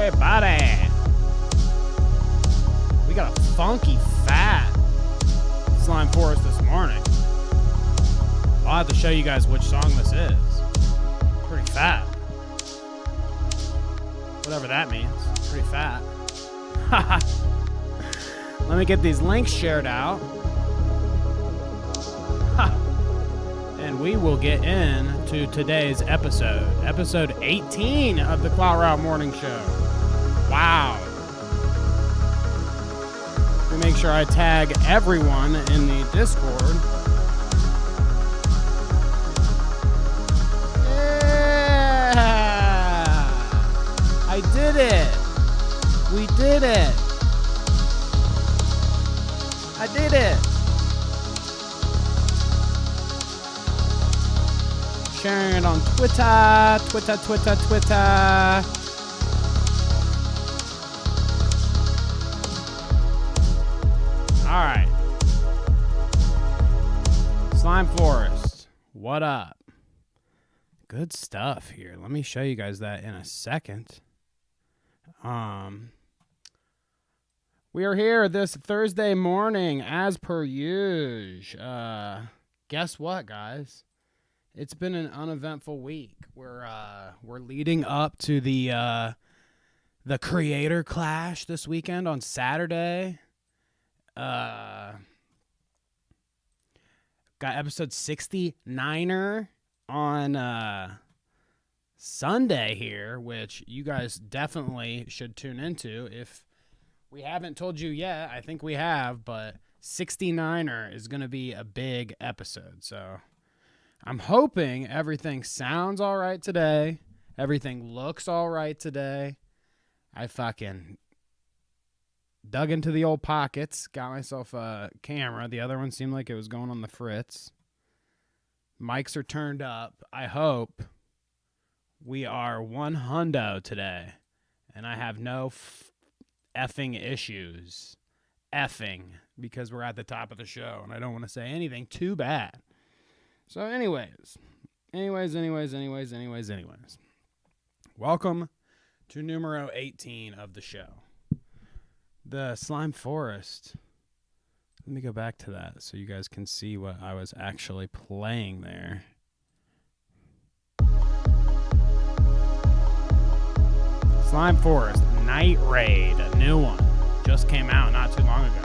everybody. We got a funky fat slime forest this morning. I'll have to show you guys which song this is. Pretty fat. Whatever that means. Pretty fat. Let me get these links shared out. And we will get into today's episode. Episode 18 of the Clout Morning Show. Wow. Let me make sure I tag everyone in the Discord. Yeah! I did it! We did it! I did it! Sharing it on Twitter. All right. Slime Forest. What up? Good stuff here. Let me show you guys that in a second. We are here this Thursday morning as per usual. Guess what, guys? It's been an uneventful week. We're leading up to the Creator Clash this weekend on Saturday. Got episode 69er on Sunday here, which you guys definitely should tune into. If we haven't told you yet, I think we have, but 69er is going to be a big episode, so I'm hoping everything sounds all right today. Everything looks all right today. I fucking dug into the old pockets, got myself a camera. The other one seemed like it was going on the fritz. Mics are turned up. I hope we are 100 today, and I have no effing issues. Effing, because we're at the top of the show, and I don't want to say anything too bad. So anyways. Welcome to numero 18 of the show. The Slime Forest. Let me go back to that so you guys can see what I was actually playing there. Slime Forest Night Raid, a new one. Just came out not too long ago.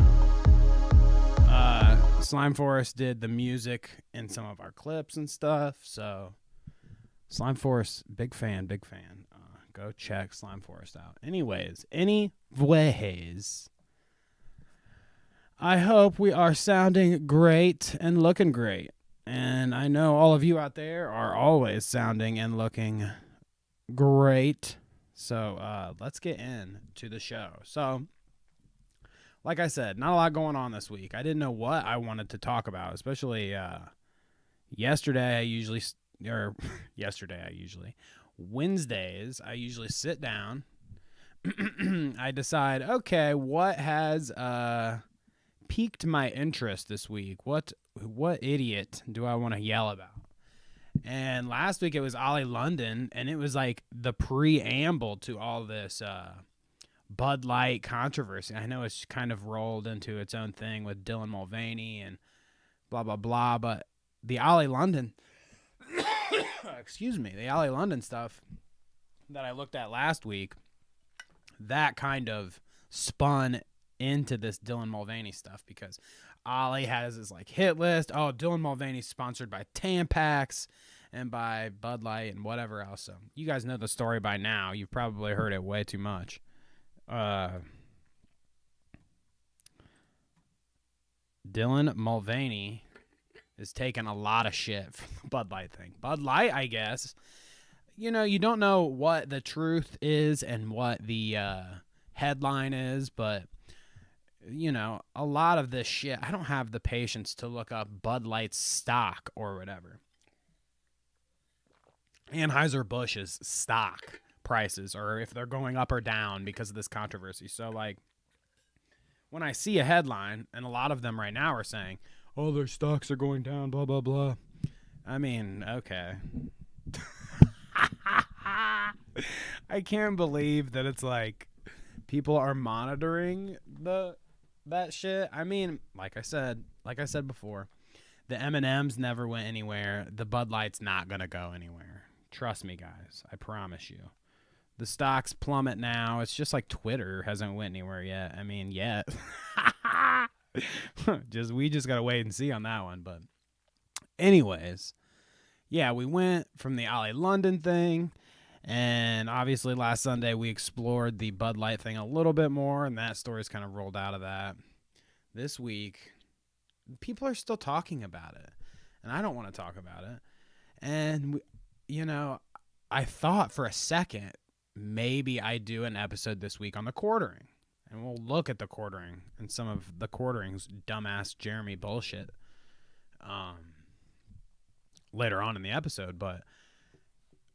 Slime Forest did the music in some of our clips and stuff, so Slime Forest, big fan. Go check Slime Forest out. Anyways, I hope we are sounding great and looking great, and I know all of you out there are always sounding and looking great, so let's get into the show. So, like I said, not a lot going on this week. I didn't know what I wanted to talk about, especially Wednesdays, I usually sit down. I decide, okay, what has piqued my interest this week? What idiot do I want to yell about? And last week it was Ollie London, and it was like the preamble to all this Bud Light controversy. I know it's kind of rolled into its own thing with Dylan Mulvaney and blah, blah, blah, but the Ollie London, the Ollie London stuff that I looked at last week, that kind of spun into this Dylan Mulvaney stuff because Ollie has his like hit list. Oh, Dylan Mulvaney's sponsored by Tampax and by Bud Light and whatever else. So you guys know the story by now. You've probably heard it way too much. Dylan Mulvaney is taking a lot of shit for the Bud Light thing. Bud Light, I guess, you don't know what the truth is and what the headline is, but, a lot of this shit, I don't have the patience to look up Bud Light's stock or whatever. Anheuser-Busch's stock prices, or if they're going up or down because of this controversy. So, like, when I see a headline, and a lot of them right now are saying, oh, their stocks are going down, blah, blah, blah. I mean, okay. I can't believe that it's like people are monitoring that shit. I mean, like I said before, the M&Ms never went anywhere. The Bud Light's not gonna go anywhere. Trust me, guys. I promise you. The stocks plummet now. It's just like Twitter hasn't went anywhere yet. I mean, yet. We just gotta wait and see on that one. But anyways, yeah, we went from the Ollie London thing, and obviously last Sunday we explored the Bud Light thing a little bit more, and that story's kind of rolled out of that. This week, people are still talking about it, and I don't want to talk about it. And, I thought for a second maybe I do an episode this week on TheQuartering, and we'll look at TheQuartering and some of TheQuartering's dumbass Jeremy bullshit later on in the episode. But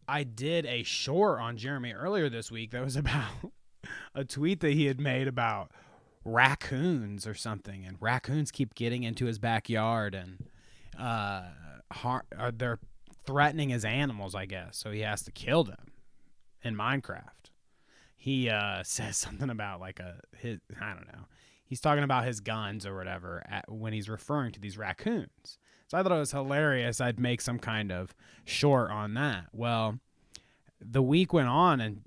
I did a short on Jeremy earlier this week that was about a tweet that he had made about raccoons or something, and raccoons keep getting into his backyard, and they're threatening his animals, I guess, so he has to kill them in Minecraft. He says something about I don't know, he's talking about his guns or whatever when he's referring to these raccoons. So I thought it was hilarious. I'd make some kind of short on that. Well, the week went on, and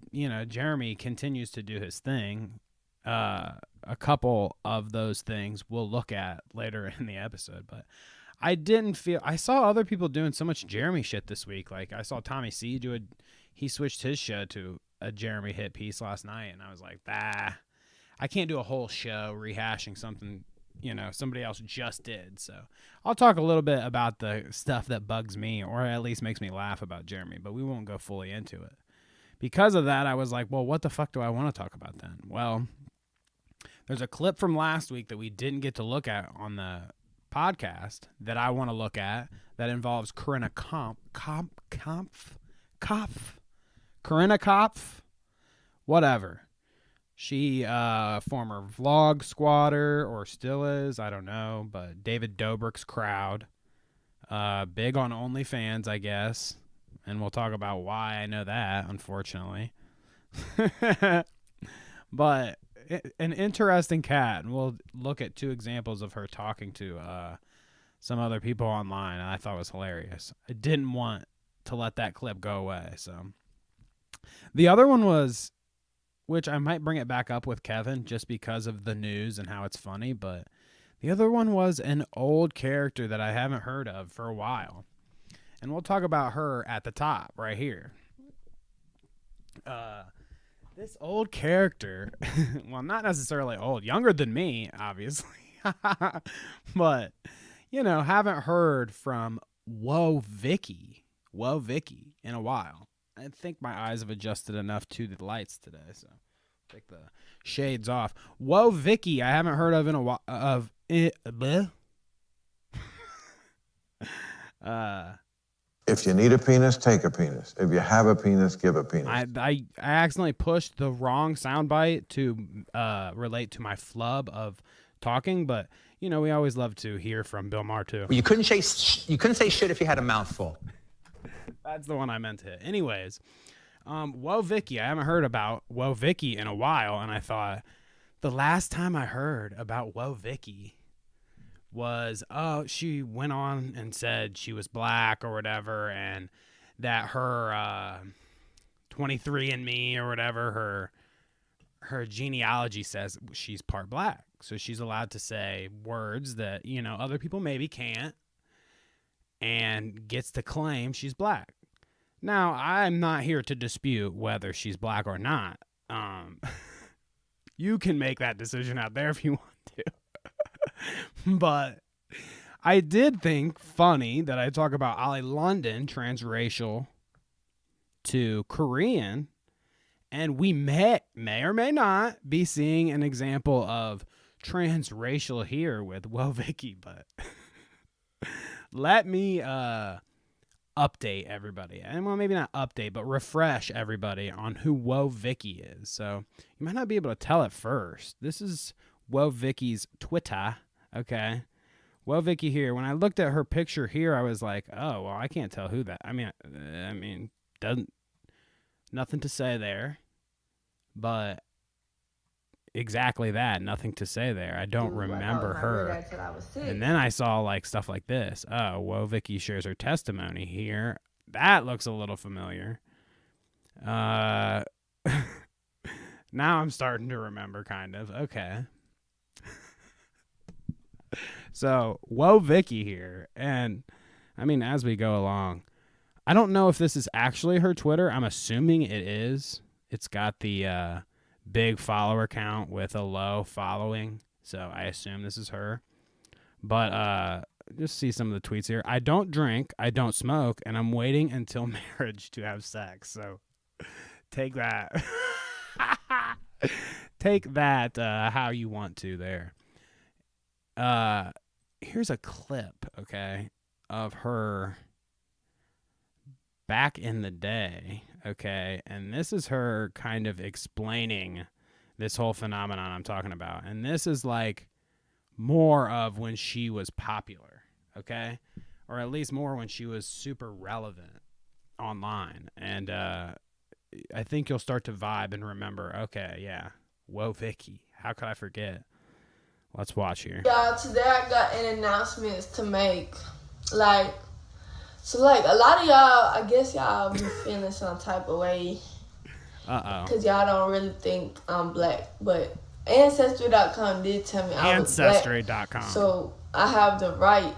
Jeremy continues to do his thing. A couple of those things we'll look at later in the episode, but I saw other people doing so much Jeremy shit this week. Like, I saw Tommy C he switched his show to a Jeremy hit piece last night, and I was like, I can't do a whole show rehashing something, somebody else just did. So I'll talk a little bit about the stuff that bugs me, or at least makes me laugh about Jeremy, but we won't go fully into it. Because of that, I was like, well, what the fuck do I want to talk about then? Well, there's a clip from last week that we didn't get to look at on the podcast that I want to look at that involves Corinna Corinna Kopf, whatever. She, former vlog squatter, or still is, I don't know, but David Dobrik's crowd, big on OnlyFans, I guess, and we'll talk about why I know that, unfortunately. But an interesting cat, and we'll look at two examples of her talking to some other people online, and I thought it was hilarious. I didn't want to let that clip go away. So the other one was, which I might bring it back up with Kevin just because of the news and how it's funny, but the other one was an old character that I haven't heard of for a while, and we'll talk about her at the top right here. This old character, well, not necessarily old, younger than me, obviously, but, haven't heard from WoahVicky in a while. I think my eyes have adjusted enough to the lights today, so take the shades off. WoahVicky, I haven't heard of in a while. If you need a penis, take a penis. If you have a penis, give a penis. I accidentally pushed the wrong soundbite to relate to my flub of talking, but we always love to hear from Bill Maher too. You couldn't say shit if you had a mouthful. That's the one I meant to hit. Anyways, WoahVicky, I haven't heard about WoahVicky in a while, and I thought the last time I heard about WoahVicky was, she went on and said she was black or whatever, and that her 23andMe or whatever, her genealogy says she's part black. So she's allowed to say words that, other people maybe can't, and gets to claim she's black. Now, I'm not here to dispute whether she's black or not. You can make that decision out there if you want to. But I did think funny that I talk about Ollie London, transracial to Korean, and we may or may not be seeing an example of transracial here with WoahVicky, but let me update everybody. And well, maybe not update, but refresh everybody on who WoahVicky is. So you might not be able to tell at first. This is WoahVicky's Twitter. Okay. WoahVicky here. When I looked at her picture here, I was like, oh, well, I can't tell who that. I mean, doesn't, nothing to say there. but exactly that. Nothing to say there. I don't remember her. And then I saw like stuff like this. Oh, WoahVicky shares her testimony here. That looks a little familiar. Now I'm starting to remember, kind of. Okay. So WoahVicky here, and I mean, as we go along, I don't know if this is actually her Twitter. I'm assuming it is. It's got the big follower count with a low following, so I assume this is her. But just see some of the tweets here. I don't drink, I don't smoke, and I'm waiting until marriage to have sex. So take that. Take that how you want to there. Here's a clip, okay, of her back in the day, okay? And this is her kind of explaining this whole phenomenon I'm talking about. And this is like more of when she was popular, okay? Or at least more when she was super relevant online. And I think you'll start to vibe and remember, okay, yeah, WoahVicky. How could I forget? Let's watch here. Y'all, today I got an announcement to make. Like, so like a lot of y'all, I guess y'all be feeling some type of way. Because y'all don't really think I'm black. But Ancestry.com did tell me I was black. Ancestry.com. So I have the right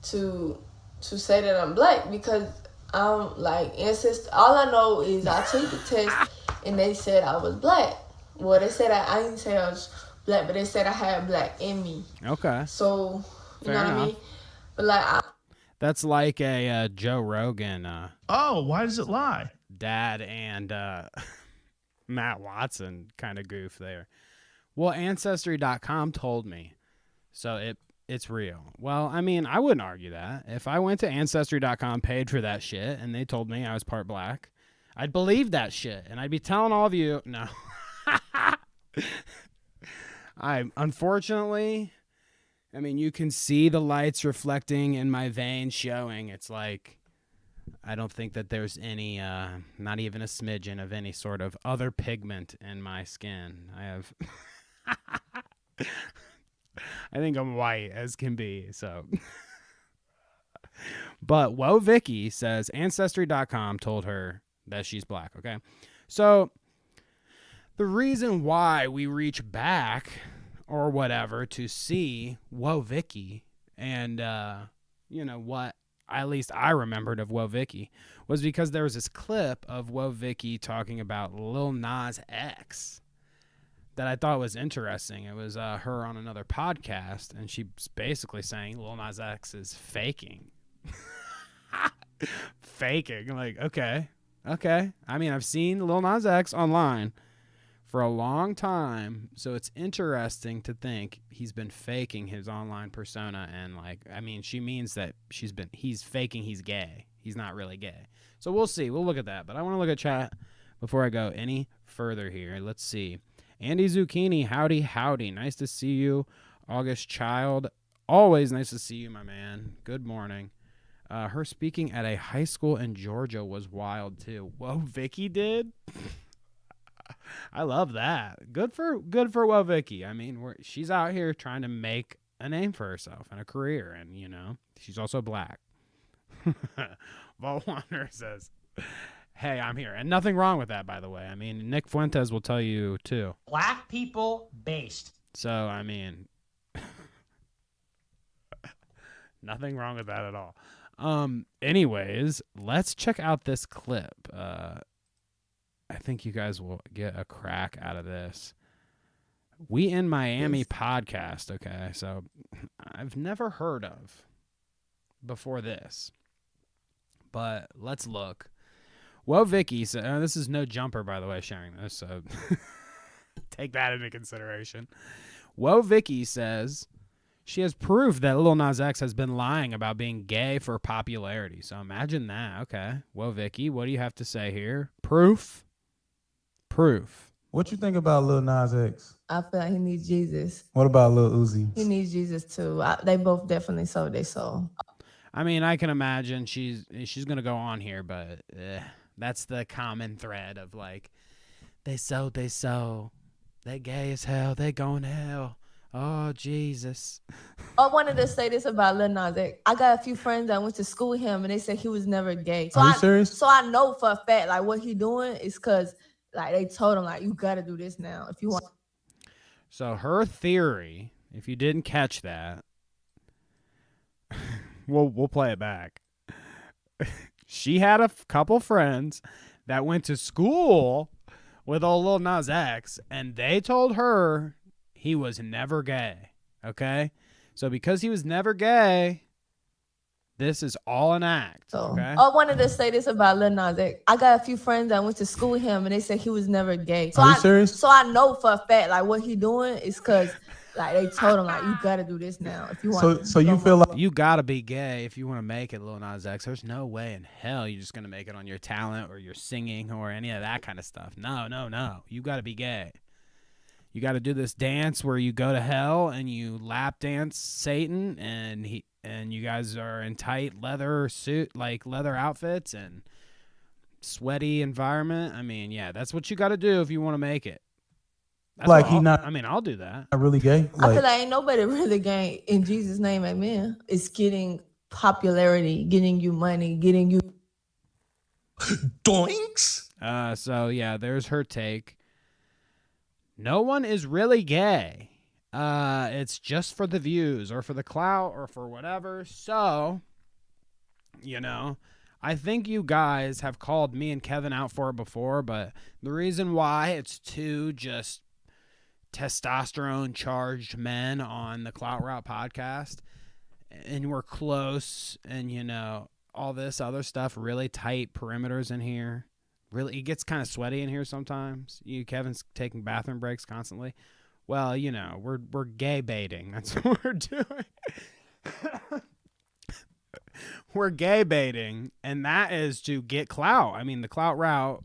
to say that I'm black because I'm like ancestor. All I know is I took the test and they said I was black. Well, they said I didn't say I was black, but they said I had black in me. Okay. So, you Fair know enough. what I mean? But like, that's like a Joe Rogan. Why does it lie? Dad and Matt Watson kind of goof there. Well, Ancestry.com told me, so it's real. Well, I mean, I wouldn't argue that. If I went to Ancestry.com, paid for that shit, and they told me I was part black, I'd believe that shit, and I'd be telling all of you, no. Unfortunately, I mean, you can see the lights reflecting in my veins showing. It's like, I don't think that there's any, not even a smidgen of any sort of other pigment in my skin. I have, I think I'm white as can be, so. But WoahVicky says Ancestry.com told her that she's black, okay? So the reason why we reach back or whatever to see WoahVicky and, you know, what at least I remembered of WoahVicky was because there was this clip of WoahVicky talking about Lil Nas X that I thought was interesting. It was her on another podcast, and she's basically saying Lil Nas X is faking. Faking. Like, okay. I mean, I've seen Lil Nas X online for a long time, so it's interesting to think he's been faking his online persona, and like, I mean, she means that he's faking he's gay. He's not really gay. So we'll see. We'll look at that. But I want to look at chat before I go any further here. Let's see. Andy Zucchini, howdy. Nice to see you. August Child, always nice to see you, my man. Good morning. Her speaking at a high school in Georgia was wild too. WoahVicky did? I love that. Good for WoahVicky. I mean, she's out here trying to make a name for herself and a career, and you know, she's also black. Vol Wander says, "Hey, I'm here," and nothing wrong with that, by the way. I mean, Nick Fuentes will tell you too. Black people based. So I mean, nothing wrong with that at all. Anyways, let's check out this clip. I think you guys will get a crack out of this. We in Miami podcast, okay? So I've never heard of before this. But let's look. WoahVicky said, this is no jumper, by the way, sharing this, so take that into consideration. WoahVicky says she has proof that Lil Nas X has been lying about being gay for popularity. So imagine that. Okay. WoahVicky, what do you have to say here? Proof. What you think about Lil Nas X? I feel like he needs Jesus. What about Lil Uzi? He needs Jesus too. They both definitely sold their soul. I mean, I can imagine she's gonna go on here, but that's the common thread of like They so. They gay as hell. They going to hell. Oh, Jesus. I wanted to say this about Lil Nas X. I got a few friends that went to school with him, and they said he was never gay. Are you serious? So I know for a fact, like, what he doing is because, like, they told him, like, you got to do this now if you want. So her theory, if you didn't catch that, we'll play it back. She had a couple friends that went to school with old Lil Nas X, and they told her he was never gay, okay? So because he was never gay, this is all an act, okay? I wanted to say this about Lil Nas X. I got a few friends that went to school with him, and they said he was never gay. Are you serious? So I know for a fact, like, what he doing is because, like, they told him, like, you got to do this now if you want. So you feel like You gotta be gay if you want to make it, Lil Nas X. There's no way in hell you're just gonna make it on your talent or your singing or any of that kind of stuff. No. You gotta be gay. You gotta do this dance where you go to hell and you lap dance Satan, and you guys are in tight leather suit, like leather outfits and sweaty environment. I mean, yeah, that's what you gotta do if you want to make it. That's like what he I'll- not I mean, I'll do that. really gay? I feel Like, like ain't nobody really gay in Jesus' name, amen. It's getting popularity, getting you money, getting you. Doinks. So yeah, there's her take. No one is really gay. It's just for the views or for the clout or for whatever. So, I think you guys have called me and Kevin out for it before, but the reason why it's two just testosterone charged men on the Clout Route podcast, and we're close, and all this other stuff, really tight perimeters in here. Really, it gets kind of sweaty in here sometimes. Kevin's taking bathroom breaks constantly. Well, we're gay baiting. That's what we're doing. We're gay baiting, and that is to get clout. I mean, the Clout Route,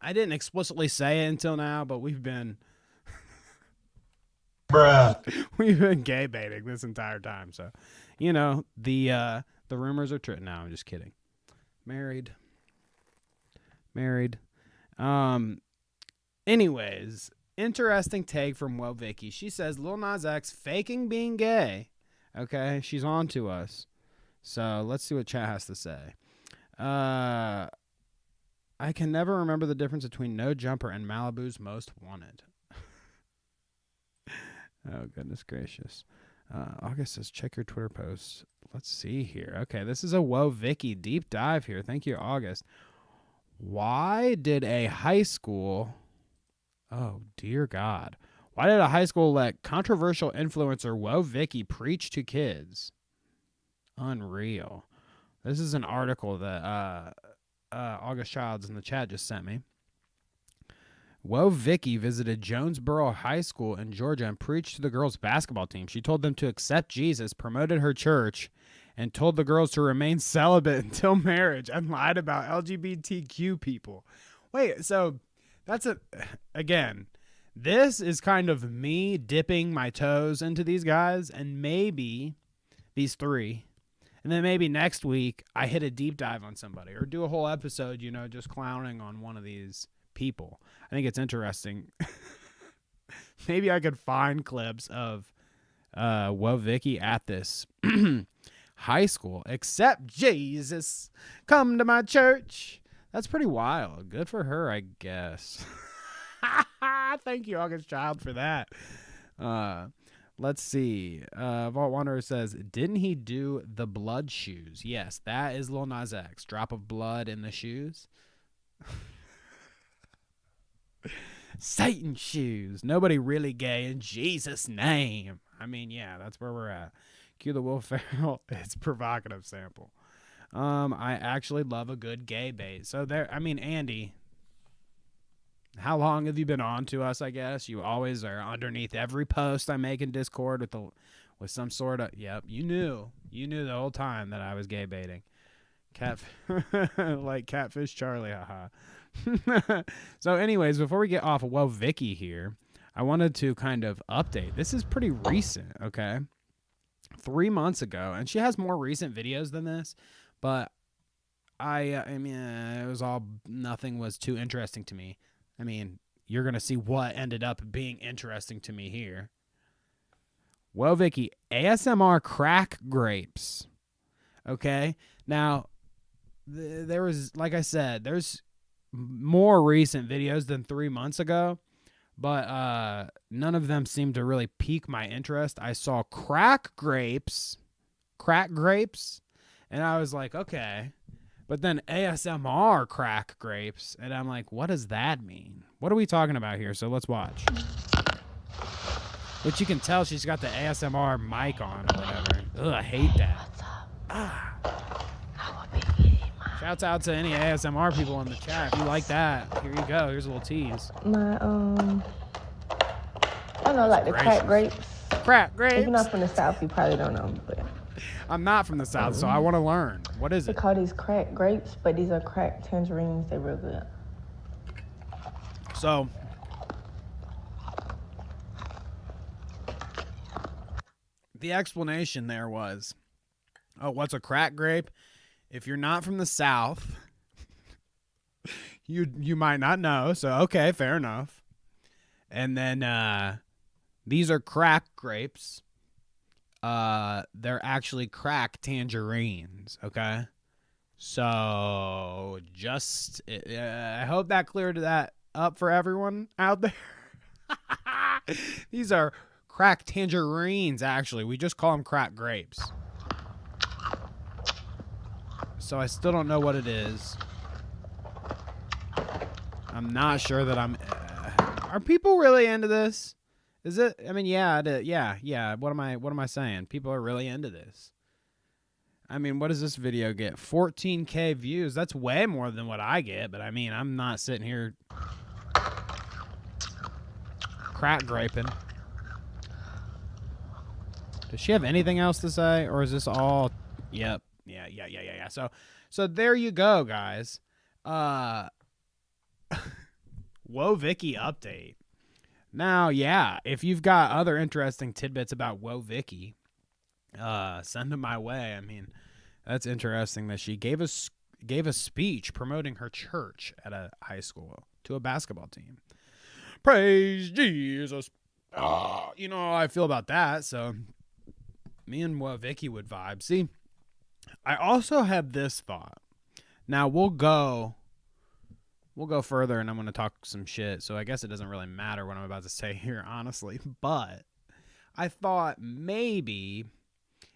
I didn't explicitly say it until now, but we've been we've been gay baiting this entire time. So, the rumors are true. No, I'm just kidding. Married. Anyways, interesting take from WoahVicky. She says Lil Nas X faking being gay. Okay, she's on to us. So let's see what chat has to say. I can never remember the difference between No Jumper and Malibu's Most Wanted. Oh, goodness gracious. August says, check your Twitter posts. Let's see here. Okay, this is a WoahVicky deep dive here. Thank you, August. Why did a high school... Oh, dear God. Why did a high school let controversial influencer WoahVicky preach to kids? Unreal. This is an article that August Childs in the chat just sent me. WoahVicky visited Jonesboro High School in Georgia and preached to the girls' basketball team. She told them to accept Jesus, promoted her church, and told the girls to remain celibate until marriage, and lied about LGBTQ people. Wait, so that's again, this is kind of me dipping my toes into these guys, and maybe these three, and then maybe next week I hit a deep dive on somebody or do a whole episode, just clowning on one of these people. I think it's interesting. Maybe I could find clips of WoahVicky at this high school. Accept Jesus, come to my church. That's pretty wild. Good for her, I guess. Thank you, August Child, for that. Let's see. Vault Wanderer says, didn't he do the blood shoes? Yes, that is Lil Nas X. Drop of blood in the shoes. Satan shoes. Nobody really gay in Jesus' name. I mean, yeah, that's where we're at. Cue the Will Ferrell. It's provocative sample. I actually love a good gay bait. So there, Andy, how long have you been on to us? I guess you always are underneath every post I make in Discord with some sort of, yep, you knew the whole time that I was gay baiting. Like Catfish Charlie, haha. So anyways, before we get off of WoahVicky here, I wanted to kind of update. This is pretty recent, okay? 3 months ago, and she has more recent videos than this, but I mean, it was all, nothing was too interesting to me. I mean, you're going to see what ended up being interesting to me here. WoahVicky, ASMR crack grapes. Okay? Now, there was, like I said, there's more recent videos than 3 months ago, but none of them seemed to really pique my interest. I saw crack grapes, and I was like, okay. But then ASMR crack grapes, and I'm like, what does that mean? What are we talking about here? So let's watch. Which you can tell she's got the ASMR mic on or whatever. Ugh, I hate that. Shouts out to any ASMR people in the chat. If you like that, here you go. Here's a little tease. My, I don't know, like the crack grapes. Crack grapes. If you're not from the South, you probably don't know, but. I'm not from the South, so I want to learn. What is They it? call these crack grapes, but these are crack tangerines. They're real good. So, the explanation there was, oh, what's a crack grape? If you're not from the South, you might not know. So, okay, fair enough. And then these are crack grapes. They're actually crack tangerines, okay? So, just, I hope that cleared that up for everyone out there. These are crack tangerines, actually. We just call them crack grapes. So I still don't know what it is. I'm not sure that I'm... are people really into this? Is it? I mean, yeah. What am I saying? People are really into this. I mean, what does this video get? 14K views. That's way more than what I get, but I mean, I'm not sitting here crack graping. Does she have anything else to say, or is this all? Yep. Yeah. So there you go, guys. WoahVicky update. Now, yeah, if you've got other interesting tidbits about WoahVicky, send them my way. I mean, that's interesting that she gave a speech promoting her church at a high school to a basketball team. Praise Jesus. You know how I feel about that, so me and WoahVicky would vibe. See, I also have this thought. Now, we'll go further, and I'm going to talk some shit, so I guess it doesn't really matter what I'm about to say here, honestly. But I thought maybe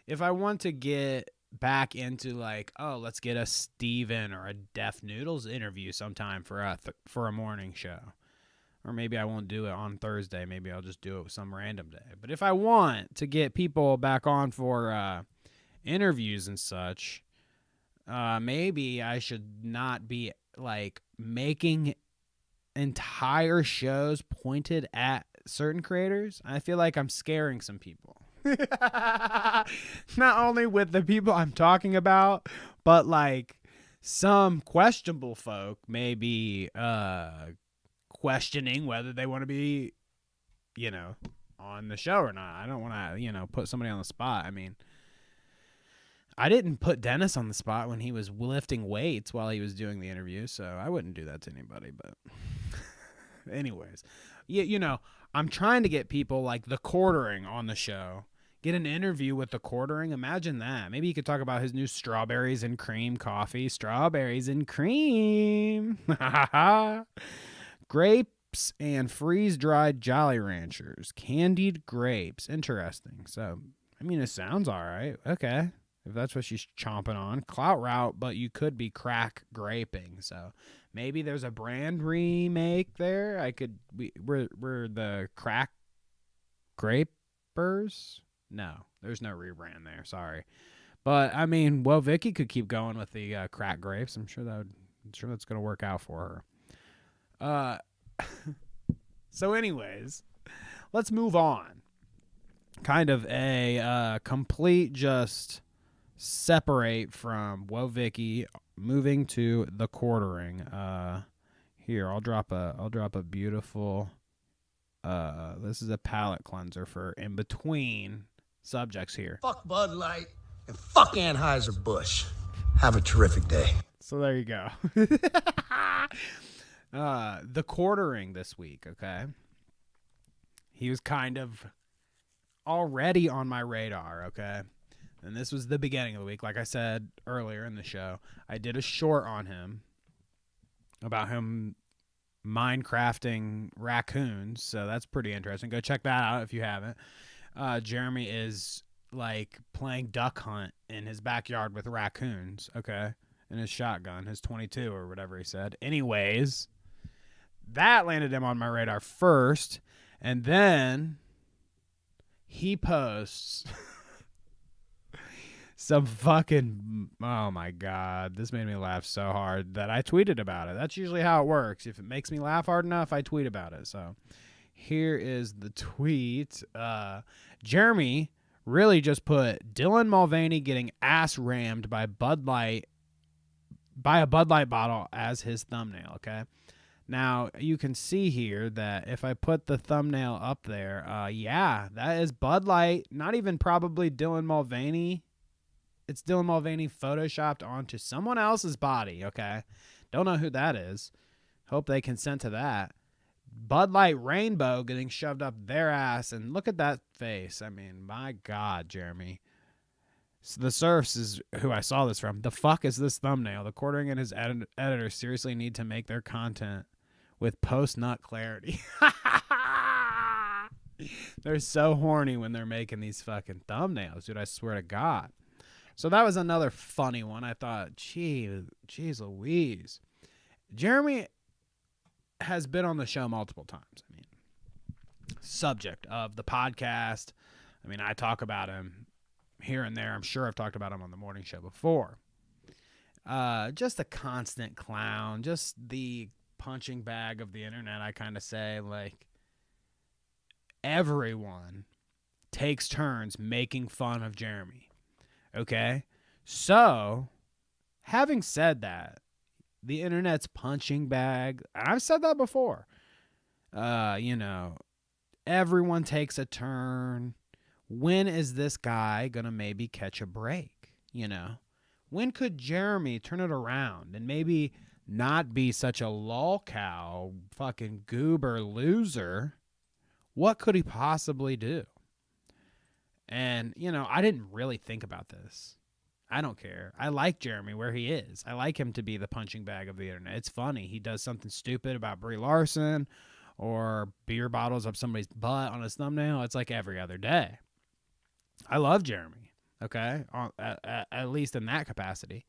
if I want to get back into, like, oh, let's get a Steven or a Def Noodles interview sometime for a morning show. Or maybe I won't do it on Thursday. Maybe I'll just do it some random day. But if I want to get people back on for interviews and such, maybe I should not be like making entire shows pointed at certain creators. I feel like I'm scaring some people. Not only with the people I'm talking about, but like some questionable folk may be questioning whether they want to be, on the show or not. I don't want to, put somebody on the spot. I mean, I didn't put Dennis on the spot when he was lifting weights while he was doing the interview, so I wouldn't do that to anybody. But anyways, I'm trying to get people like TheQuartering on the show. Get an interview with TheQuartering. Imagine that. Maybe you could talk about his new strawberries and cream coffee. Strawberries and cream. Grapes and freeze-dried Jolly Ranchers. Candied grapes. Interesting. So, I mean, it sounds all right. Okay. If that's what she's chomping on. Clout route, but you could be crack graping. So maybe there's a brand remake there. We're the crack grapers. No, there's no rebrand there. Sorry. But I mean, WoahVicky could keep going with the crack grapes. I'm sure that's going to work out for her. So anyways, let's move on. Kind of a complete just separate from WoahVicky, moving to TheQuartering. Here, I'll drop a beautiful this is a palate cleanser for in between subjects here. Fuck Bud Light and fuck Anheuser-Busch. Have a terrific day. So there you go. TheQuartering this week, okay? He was kind of already on my radar, okay? And this was the beginning of the week. Like I said earlier in the show, I did a short on him about him Minecrafting raccoons, so that's pretty interesting. Go check that out if you haven't. Jeremy is like playing duck hunt in his backyard with raccoons, okay? And his shotgun, his 22 or whatever he said. Anyways, that landed him on my radar first, and then he posts some fucking, oh my God, this made me laugh so hard that I tweeted about it. That's usually how it works. If it makes me laugh hard enough, I tweet about it. So here is the tweet. Jeremy really just put Dylan Mulvaney getting ass rammed by a Bud Light bottle as his thumbnail, okay? Now, you can see here that if I put the thumbnail up there, yeah, that is Bud Light, not even probably Dylan Mulvaney. It's Dylan Mulvaney photoshopped onto someone else's body, okay? Don't know who that is. Hope they consent to that. Bud Light Rainbow getting shoved up their ass, and look at that face. I mean, my God, Jeremy. So the Surfs is who I saw this from. The fuck is this thumbnail? TheQuartering and his editor seriously need to make their content with post-nut clarity. They're so horny when they're making these fucking thumbnails, dude. I swear to God. So that was another funny one. I thought, geez Louise. Jeremy has been on the show multiple times. I mean, subject of the podcast. I mean, I talk about him here and there. I'm sure I've talked about him on the morning show before. Just a constant clown. Just the punching bag of the internet, I kind of say. Like, everyone takes turns making fun of Jeremy. Okay? So, having said that, the internet's punching bag, and I've said that before, everyone takes a turn. When is this guy going to maybe catch a break? When could Jeremy turn it around and maybe not be such a lolcow, fucking goober loser? What could he possibly do? And, I didn't really think about this. I don't care. I like Jeremy where he is. I like him to be the punching bag of the internet. It's funny. He does something stupid about Brie Larson or beer bottles up somebody's butt on his thumbnail. It's like every other day. I love Jeremy, okay, at least in that capacity.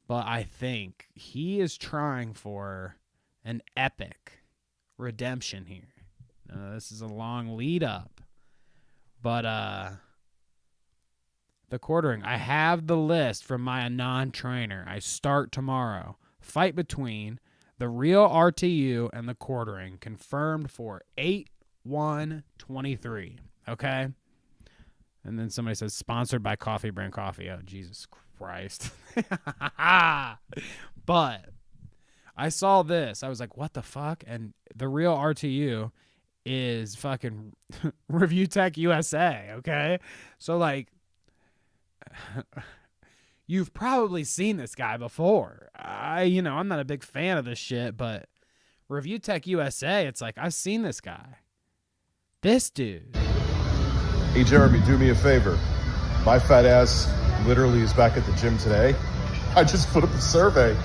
But I think he is trying for an epic redemption here. This is a long lead up. But TheQuartering, I have the list from my Anon trainer. I start tomorrow. Fight between the real RTU and TheQuartering, confirmed for 8/1/23. Okay? And then somebody says, sponsored by Coffee Brand Coffee. Oh, Jesus Christ. But I saw this. I was like, what the fuck? And the real RTU is fucking Review Tech USA, okay? So, like, you've probably seen this guy before. I'm not a big fan of this shit, but Review Tech USA, it's like, I've seen this guy. This dude. Hey, Jeremy, do me a favor. My fat ass literally is back at the gym today. I just put up a survey,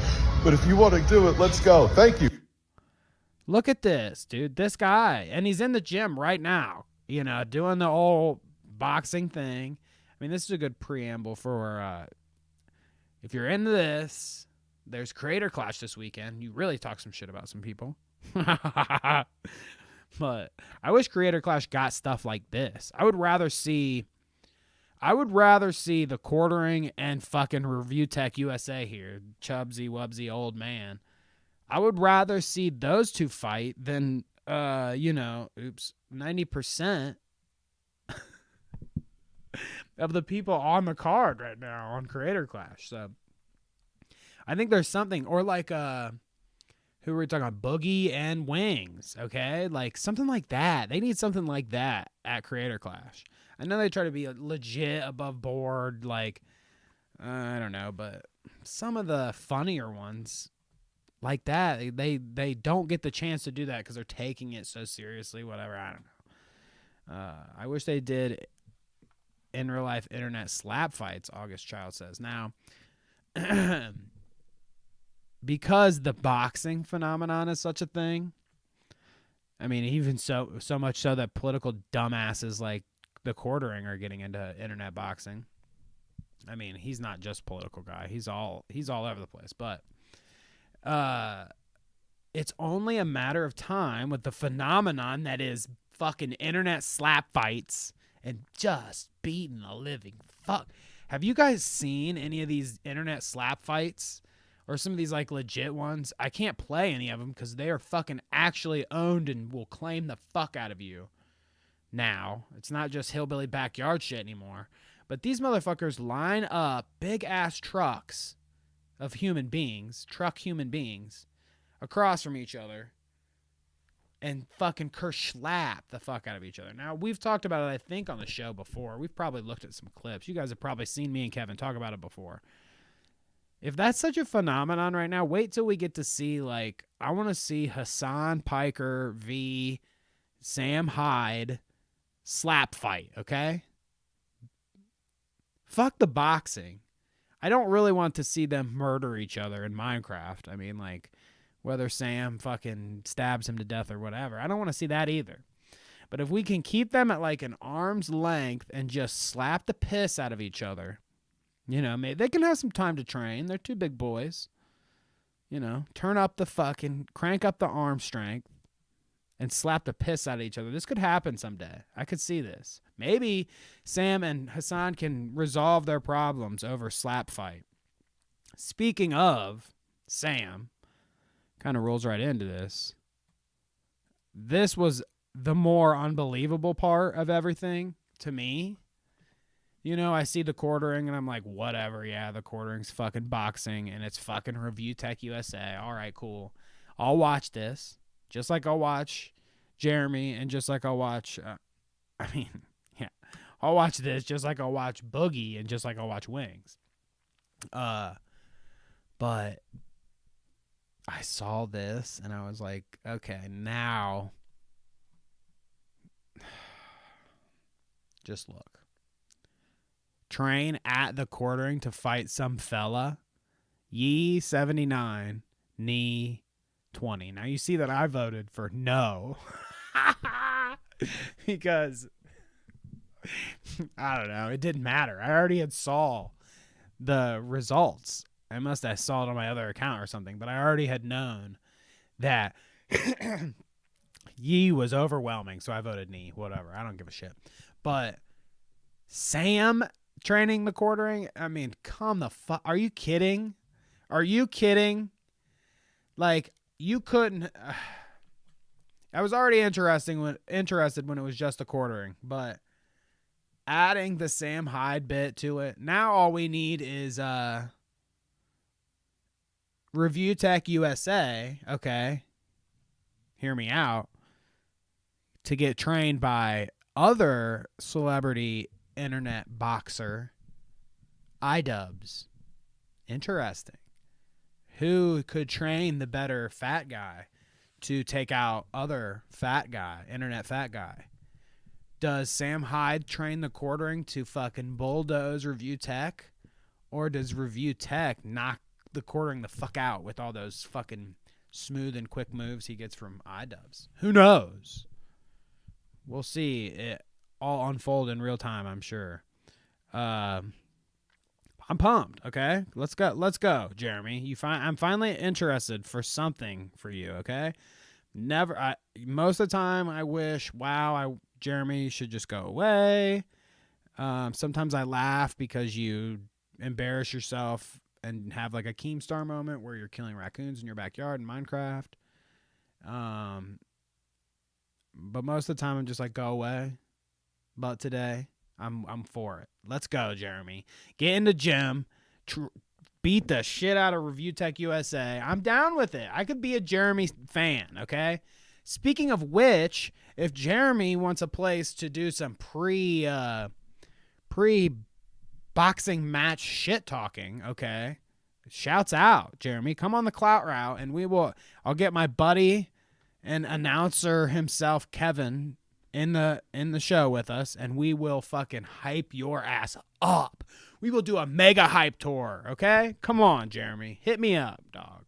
but if you want to do it, let's go. Thank you. Look at this, dude. This guy. And he's in the gym right now, doing the old boxing thing. I mean, this is a good preamble for if you're into this, there's Creator Clash this weekend. You really talk some shit about some people. But I wish Creator Clash got stuff like this. I would rather see TheQuartering and fucking Review Tech USA here. Chubsy, wubsy, old man. I would rather see those two fight than, 90% of the people on the card right now on Creator Clash. So I think there's something, or like, who were we talking about? Boogie and Wings, okay? Like something like that. They need something like that at Creator Clash. I know they try to be legit above board, like, I don't know, but some of the funnier ones like that. They don't get the chance to do that because they're taking it so seriously. Whatever, I don't know. I wish they did in real life internet slap fights. August Child says now. Because the boxing phenomenon is such a thing. I mean, even so much so that political dumbasses like TheQuartering are getting into internet boxing. I mean, he's not just a political guy. He's all over the place. But it's only a matter of time with the phenomenon that is fucking internet slap fights and just beating the living fuck. Have you guys seen any of these internet slap fights? Or some of these like legit ones? I can't play any of them because they are fucking actually owned and will claim the fuck out of you. Now, it's not just hillbilly backyard shit anymore. But these motherfuckers line up big ass trucks of human beings, across from each other and fucking slap the fuck out of each other. Now, we've talked about it, I think, on the show before. We've probably looked at some clips. You guys have probably seen me and Kevin talk about it before. If that's such a phenomenon right now, wait till we get to see, like, I want to see Hassan Piker v. Sam Hyde slap fight, okay? Fuck the boxing. I don't really want to see them murder each other in Minecraft. I mean, like, whether Sam fucking stabs him to death or whatever. I don't want to see that either. But if we can keep them at, like, an arm's length and just slap the piss out of each other, you know, maybe they can have some time to train. They're two big boys. You know, crank up the arm strength and slap the piss out of each other. This could happen someday. I could see this. Maybe Sam and Hassan can resolve their problems over slap fight. Speaking of Sam, kind of rolls right into this. This was the more unbelievable part of everything to me. You know, I see TheQuartering and I'm like, whatever, yeah, TheQuartering's fucking boxing and it's fucking Review Tech USA. All right, cool. I'll watch this, just like I'll watch Jeremy and just like I'll watch, I'll watch this just like I'll watch Boogie and just like I'll watch Wings. But I saw this and I was like, okay, now just look. Train at TheQuartering to fight some fella. Yee 79, knee 20. Now you see that I voted for no. Because I don't know, it didn't matter. I already had saw the results. I must have saw it on my other account or something, but I already had known that Yee was overwhelming, so I voted knee. Whatever. I don't give a shit. But Sam training TheQuartering, I mean, come the fuck. Are you kidding? Are you kidding? Like, you couldn't. I was already interested when it was just TheQuartering, but adding the Sam Hyde bit to it, now all we need is Review Tech USA, okay, hear me out, to get trained by other celebrity internet boxer iDubbbz. Interesting. Who could train the better fat guy to take out other fat guy, internet fat guy? Does Sam Hyde train TheQuartering to fucking bulldoze Review Tech? Or does Review Tech knock TheQuartering the fuck out with all those fucking smooth and quick moves he gets from iDubbbz? Who knows? We'll see it all unfold in real time, I'm sure. I'm pumped, okay? Let's go, Jeremy. I'm finally interested for something for you, okay? Most of the time I wish, Jeremy should just go away. Sometimes I laugh because you embarrass yourself and have like a Keemstar moment where you're killing raccoons in your backyard in Minecraft. But most of the time I'm just like, go away. But today I'm for it. Let's go, Jeremy. Get in the gym. Beat the shit out of Review Tech USA. I'm down with it. I could be a Jeremy fan, okay? Speaking of which, if Jeremy wants a place to do some pre-boxing match shit talking, okay? Shouts out, Jeremy. Come on the Clout route, and I'll get my buddy and announcer himself, Kevin, in the show with us, and we will fucking hype your ass up. We will do a mega hype tour, okay? Come on, Jeremy. Hit me up, dog.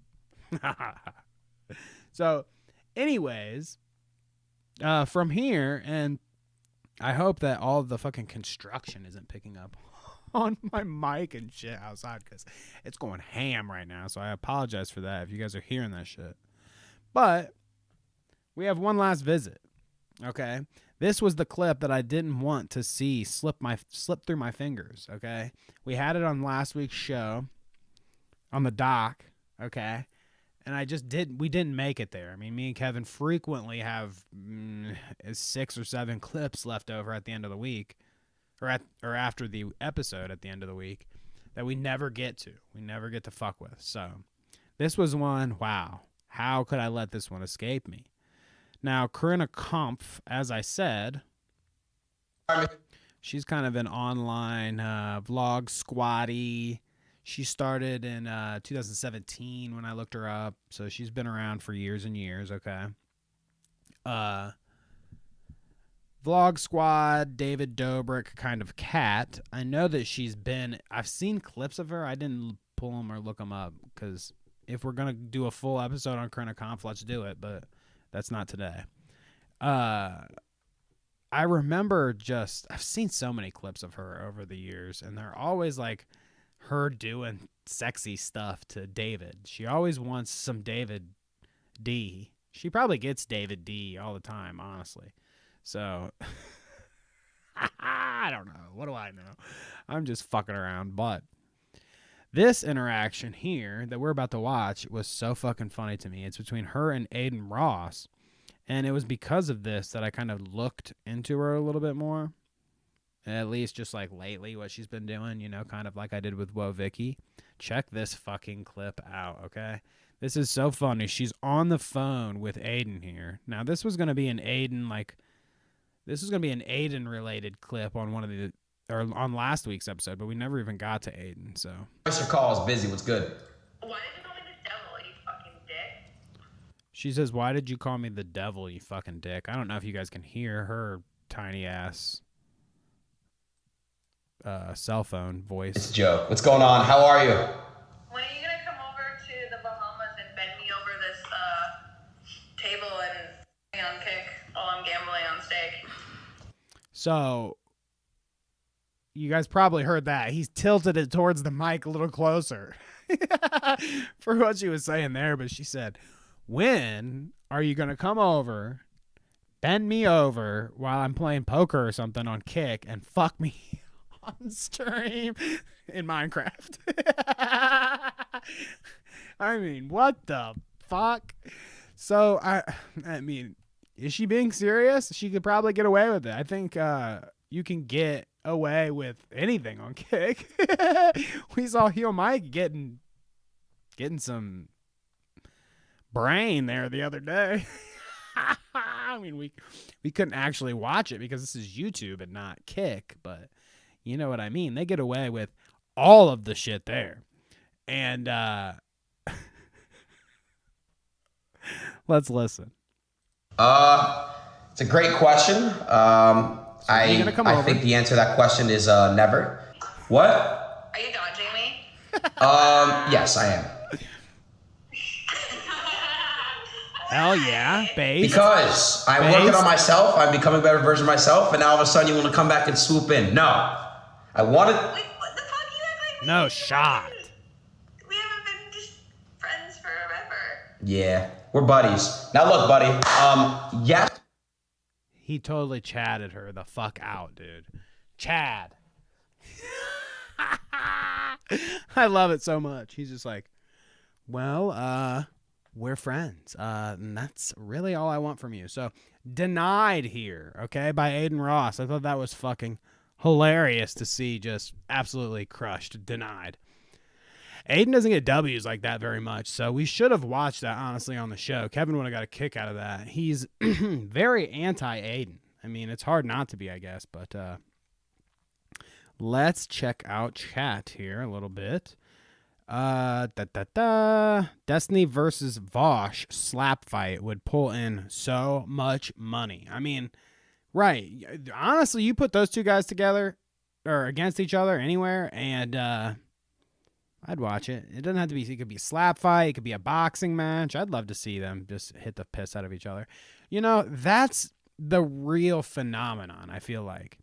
So, anyways, from here, and I hope that all the fucking construction isn't picking up on my mic and shit outside, because it's going ham right now, so I apologize for that if you guys are hearing that shit. But we have one last visit, okay? This was the clip that I didn't want to see slip through my fingers, okay? We had it on last week's show on the doc, okay? And we didn't make it there. I mean, me and Kevin frequently have 6 or 7 clips left over at the end of the week, or after the episode at the end of the week, that we never get to. We never get to fuck with. So this was one, wow, how could I let this one escape me? Now, Corinna Kopf, as I said, she's kind of an online vlog squatty. She started in 2017 when I looked her up, so she's been around for years and years, okay? Vlog Squad, David Dobrik kind of cat. I know that I've seen clips of her. I didn't pull them or look them up, because if we're going to do a full episode on Corinna Kopf, let's do it, but that's not today. I remember I've seen so many clips of her over the years, and they're always like her doing sexy stuff to David. She always wants some David D. She probably gets David D all the time, honestly. So, I don't know. What do I know? I'm just fucking around. But this interaction here that we're about to watch was so fucking funny to me. It's between her and Aiden Ross. And it was because of this that I kind of looked into her a little bit more. At least just like lately what she's been doing, kind of like I did with WoahVicky. Check this fucking clip out, okay? This is so funny. She's on the phone with Aiden here. Now, this was going to be an Aiden-related clip on on last week's episode, but we never even got to Aiden, so. Your call is busy. What's good? Why did you call me the devil, you fucking dick? She says, "Why did you call me the devil, you fucking dick?" I don't know if you guys can hear her tiny ass cell phone voice. It's a joke. What's going on? How are you? When are you gonna come over to the Bahamas and bend me over this table and on kick while I'm gambling on steak? So, you guys probably heard that. He's tilted it towards the mic a little closer for what she was saying there, but she said, "When are you going to come over, bend me over while I'm playing poker or something on Kick and fuck me on stream in Minecraft?" I mean, what the fuck? So, I mean, is she being serious? She could probably get away with it. I think you can get away with anything on Kick. We saw Heel Mike getting some brain there the other day. I mean, we couldn't actually watch it because this is YouTube and not Kick, but you know what I mean. They get away with all of the shit there. And let's listen. It's a great question. I think the answer to that question is never. What? Are you dodging me? Yes, I am. Hell yeah, based. Because I'm working on myself, I'm becoming a better version of myself, and now all of a sudden you want to come back and swoop in. No. I wanted... Wait, what the fuck? You act like no shot. We haven't been just friends forever. Yeah, we're buddies. Now look, buddy, yes. He totally chatted her the fuck out, dude. Chad. I love it so much. He's just like, well, we're friends. And that's really all I want from you. So, denied here, okay, by Aiden Ross. I thought that was fucking hilarious to see, just absolutely crushed. Denied. Aiden doesn't get W's like that very much, so we should have watched that, honestly, on the show. Kevin would have got a kick out of that. He's very anti-Aiden. I mean, it's hard not to be, I guess, but let's check out chat here a little bit. Destiny versus Vosh slap fight would pull in so much money. I mean, right. Honestly, you put those two guys together or against each other anywhere, and I'd watch it. It doesn't have to be, it could be a slap fight. It could be a boxing match. I'd love to see them just hit the piss out of each other. You know, that's the real phenomenon, I feel like.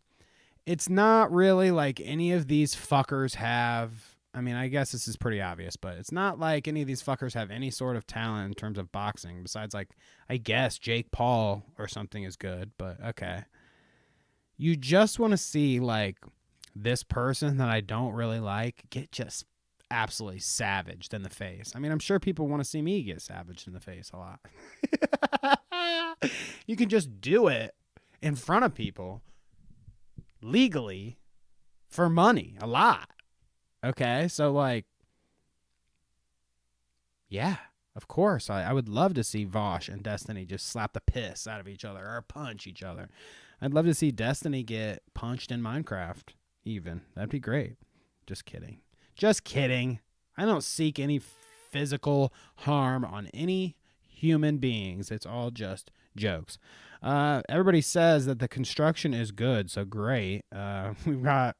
It's not really like any of these fuckers have, I mean, I guess this is pretty obvious, but it's not like any of these fuckers have any sort of talent in terms of boxing besides, like, I guess Jake Paul or something is good, but okay. You just want to see, like, this person that I don't really like get just absolutely savaged in the face. I mean, I'm sure people want to see me get savaged in the face a lot. You can just do it in front of people legally for money, a lot. Okay, so like, yeah, of course. I would love to see Vosh and Destiny just slap the piss out of each other or punch each other. I'd love to see Destiny get punched in Minecraft even. That'd be great. Just kidding. Just kidding. I don't seek any physical harm on any human beings. It's all just jokes. Everybody says that the construction is good, so great. We've got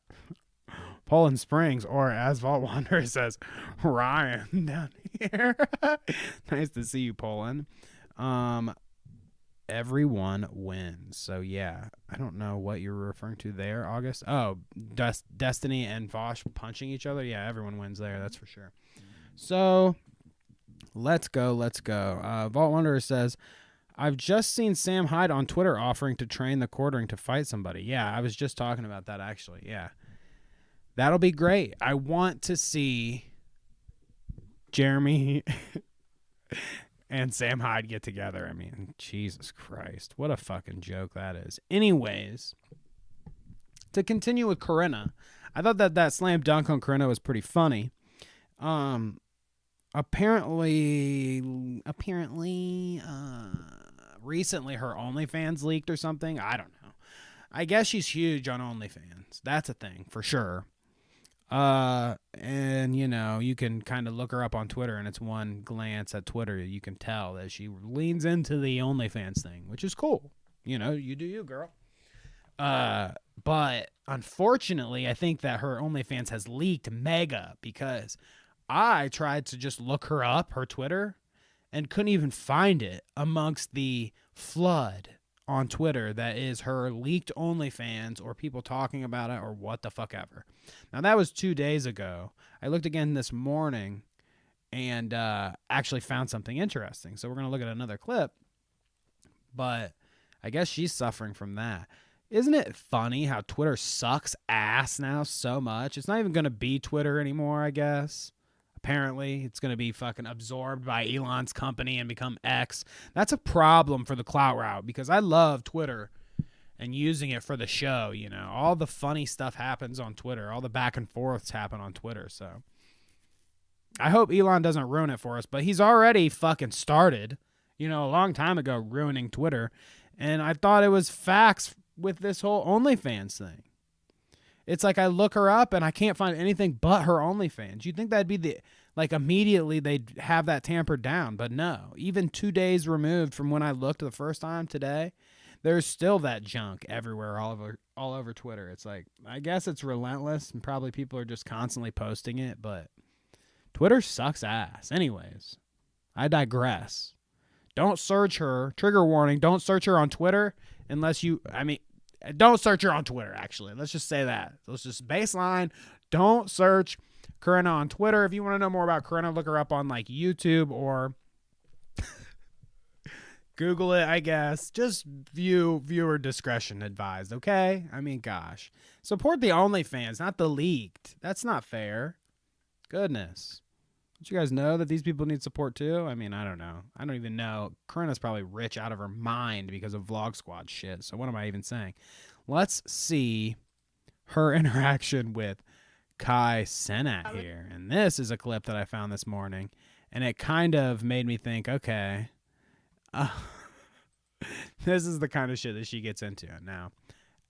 Poland Springs, or as Vault Wanderer says, Ryan down here. Nice to see you, Poland. Everyone wins. So yeah, I don't know what you're referring to there, August. Oh, Destiny and Vosh punching each other. Yeah, everyone wins there. That's for sure. So let's go. Vault Wanderer says, I've just seen Sam Hyde on Twitter offering to train TheQuartering to fight somebody. Yeah, I was just talking about that actually. Yeah. That'll be great. I want to see Jeremy and Sam Hyde get together. I mean, Jesus Christ. What a fucking joke that is. Anyways, to continue with Corinna, I thought that slam dunk on Corinna was pretty funny. Apparently, recently her OnlyFans leaked or something. I don't know. I guess she's huge on OnlyFans. That's a thing for sure. And you know, you can kind of look her up on Twitter, and it's one glance at Twitter, you can tell that she leans into the OnlyFans thing, which is cool. You know, you do you, girl. But unfortunately, I think that her OnlyFans has leaked mega because I tried to just look her up, her Twitter, and couldn't even find it amongst the flood on Twitter that is her leaked OnlyFans or people talking about it or what the fuck ever. Now, that was 2 days ago. I looked again this morning and actually found something interesting. So we're going to look at another clip. But I guess she's suffering from that. Isn't it funny how Twitter sucks ass now so much? It's not even going to be Twitter anymore, I guess. Apparently, it's going to be fucking absorbed by Elon's company and become X. That's a problem for the Clout route because I love Twitter and using it for the show, you know. All the funny stuff happens on Twitter. All the back and forths happen on Twitter, so. I hope Elon doesn't ruin it for us, but he's already fucking started, you know, a long time ago ruining Twitter. And I thought it was facts with this whole OnlyFans thing. It's like I look her up and I can't find anything but her OnlyFans. You'd think that'd be immediately they'd have that tampered down. But no, even 2 days removed from when I looked the first time today, there's still that junk everywhere, all over Twitter. It's like, I guess it's relentless and probably people are just constantly posting it, but Twitter sucks ass. Anyways, I digress. Don't search her. Trigger warning. Don't search her on Twitter unless don't search her on Twitter, actually. Let's just say that. Let's just baseline. Don't search Corinna on Twitter. If you want to know more about Corinna, look her up on like YouTube or Google it, I guess. Just viewer discretion advised, okay? I mean, gosh. Support the OnlyFans, not the leaked. That's not fair. Goodness. Don't you guys know that these people need support too? I mean, I don't know. I don't even know. Corinna's probably rich out of her mind because of Vlog Squad shit. So what am I even saying? Let's see her interaction with Kai Cenat here. And this is a clip that I found this morning. And it kind of made me think, okay, this is the kind of shit that she gets into. Now,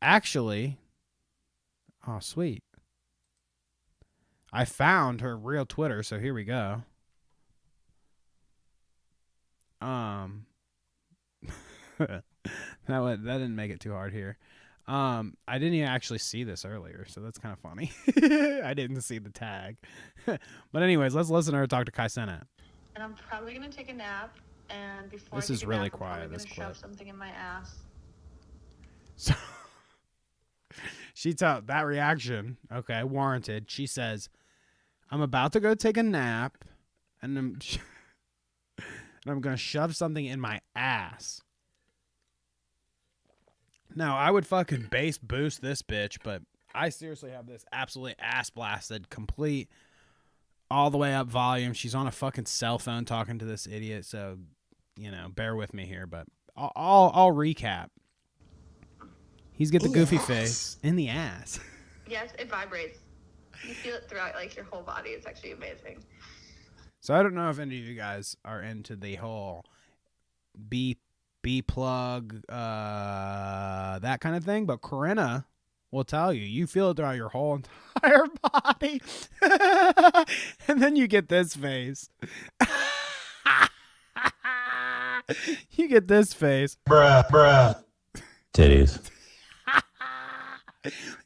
actually, oh, sweet. I found her real Twitter, so here we go. that didn't make it too hard here. I didn't even actually see this earlier, so that's kind of funny. I didn't see the tag. But anyways, let's listen to her talk to Kai Cenat. And I'm probably gonna take a nap. And before This I is take a really nap, I'm quiet, probably this gonna clip. shove something in my ass. So she told that reaction, okay, warranted. She says, "I'm about to go take a nap, and I'm gonna shove something in my ass." Now I would fucking bass boost this bitch, but I seriously have this absolutely ass blasted, complete, all the way up volume. She's on a fucking cell phone talking to this idiot, so bear with me here. But I'll recap. He's got the goofy face in the ass. Yes, it vibrates. You feel it throughout like your whole body. It's actually amazing. So I don't know if any of you guys are into the whole B plug, that kind of thing, but Corinna will tell you feel it throughout your whole entire body. And then you get this face. You get this face. Bruh. Titties.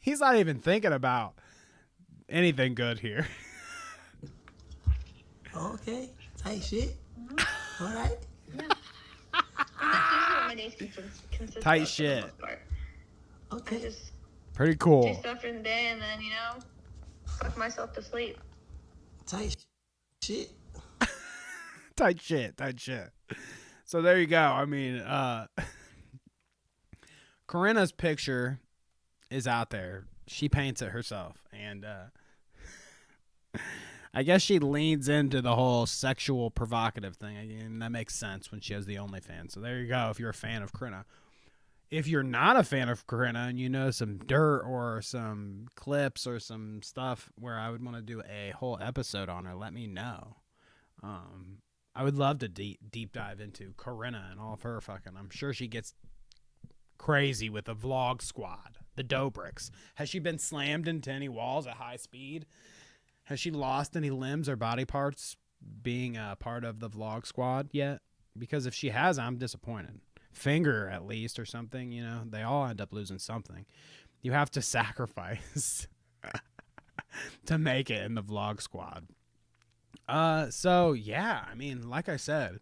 He's not even thinking about anything good here. Okay, tight shit. All right. Yeah. That's usually what my days consist of Tight for shit. the most part. I Okay. just Pretty do cool. stuff during the day and then, fuck myself to sleep. Tight shit. Tight shit. So there you go. I mean, Corinna's picture is out there. She paints it herself, and I guess she leans into the whole sexual provocative thing, and that makes sense when she has the OnlyFans. So there you go. If you're a fan of Corinna, if you're not a fan of Corinna and you know some dirt or some clips or some stuff where I would want to do a whole episode on her, let me know. I would love to deep dive into Corinna and all of her fucking. I'm sure she gets crazy with the vlog squad, the Dobricks. Has she been slammed into any walls at high speed? Has she lost any limbs or body parts being a part of the vlog squad yet? Because if she has, I'm disappointed. Finger, at least, or something, they all end up losing something. You have to sacrifice to make it in the vlog squad. So, yeah, I mean, like I said,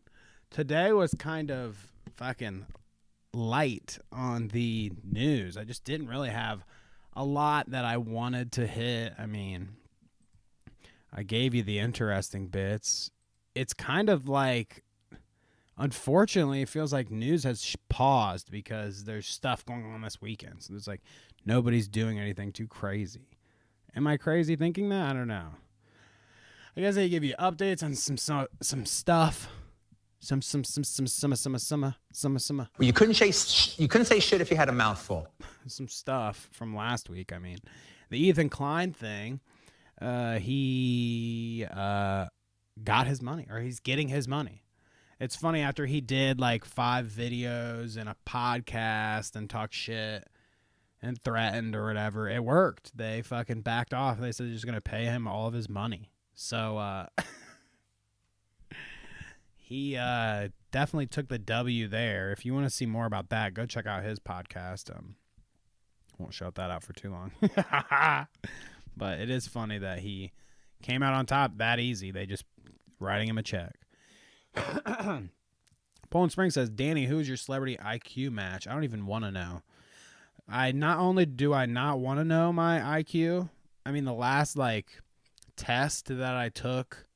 today was kind of fucking light on the news. I just didn't really have a lot that I wanted to hit. I mean, I gave you the interesting bits. It's kind of like, unfortunately, it feels like news has paused because there's stuff going on this weekend. So it's like nobody's doing anything too crazy. Am I crazy thinking that? I don't know. I guess I give you updates on some stuff. Some. Well, you couldn't say shit if you had a mouthful. Some stuff from last week. I mean, the Ethan Klein thing. He got his money, or he's getting his money. It's funny, after he did like 5 videos and a podcast and talk shit and threatened or whatever, it worked. They fucking backed off. They said they're just going to pay him all of his money. So he definitely took the W there. If you want to see more about that, go check out his podcast. Won't shout that out for too long. But it is funny that he came out on top that easy. They just writing him a check. Poland Spring says, Danny, who's your celebrity IQ match? I don't even want to know. Not only do I not want to know my IQ, I mean, the last test that I took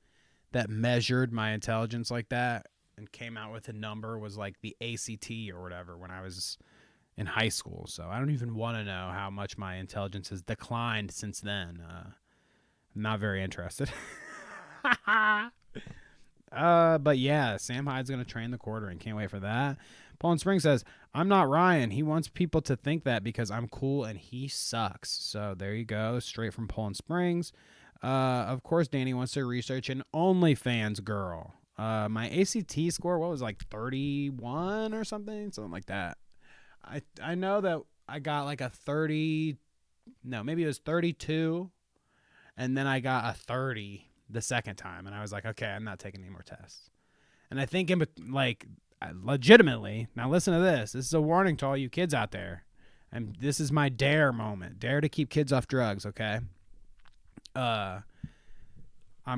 that measured my intelligence like that and came out with a number was like the ACT or whatever when I was in high school. So I don't even want to know how much my intelligence has declined since then. I'm not very interested. But yeah, Sam Hyde's going to train the quartering. Can't wait for that. Poland Spring says, I'm not Ryan. He wants people to think that because I'm cool and he sucks. So there you go. Straight from Poland Springs. Of course, Danny wants to research an OnlyFans girl. My ACT score, what was it, like 31 or something? Something like that. I know that I got like a 30, no, maybe it was 32. And then I got a 30 the second time. And I was like, okay, I'm not taking any more tests. And I think, legitimately, now listen to this. This is a warning to all you kids out there. And this is my dare moment. Dare to keep kids off drugs, okay? I'm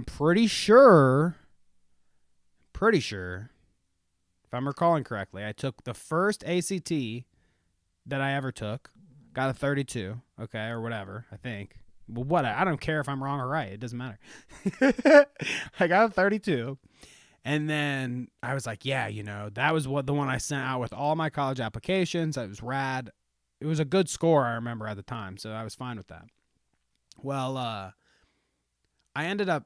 pretty sure, if I'm recalling correctly, I took the first ACT that I ever took, got a 32, okay, or whatever, I think. Well, what? I don't care if I'm wrong or right. It doesn't matter. I got a 32. And then I was like, yeah, that was the one I sent out with all my college applications. It was rad. It was a good score, I remember, at the time, so I was fine with that. Well, I ended up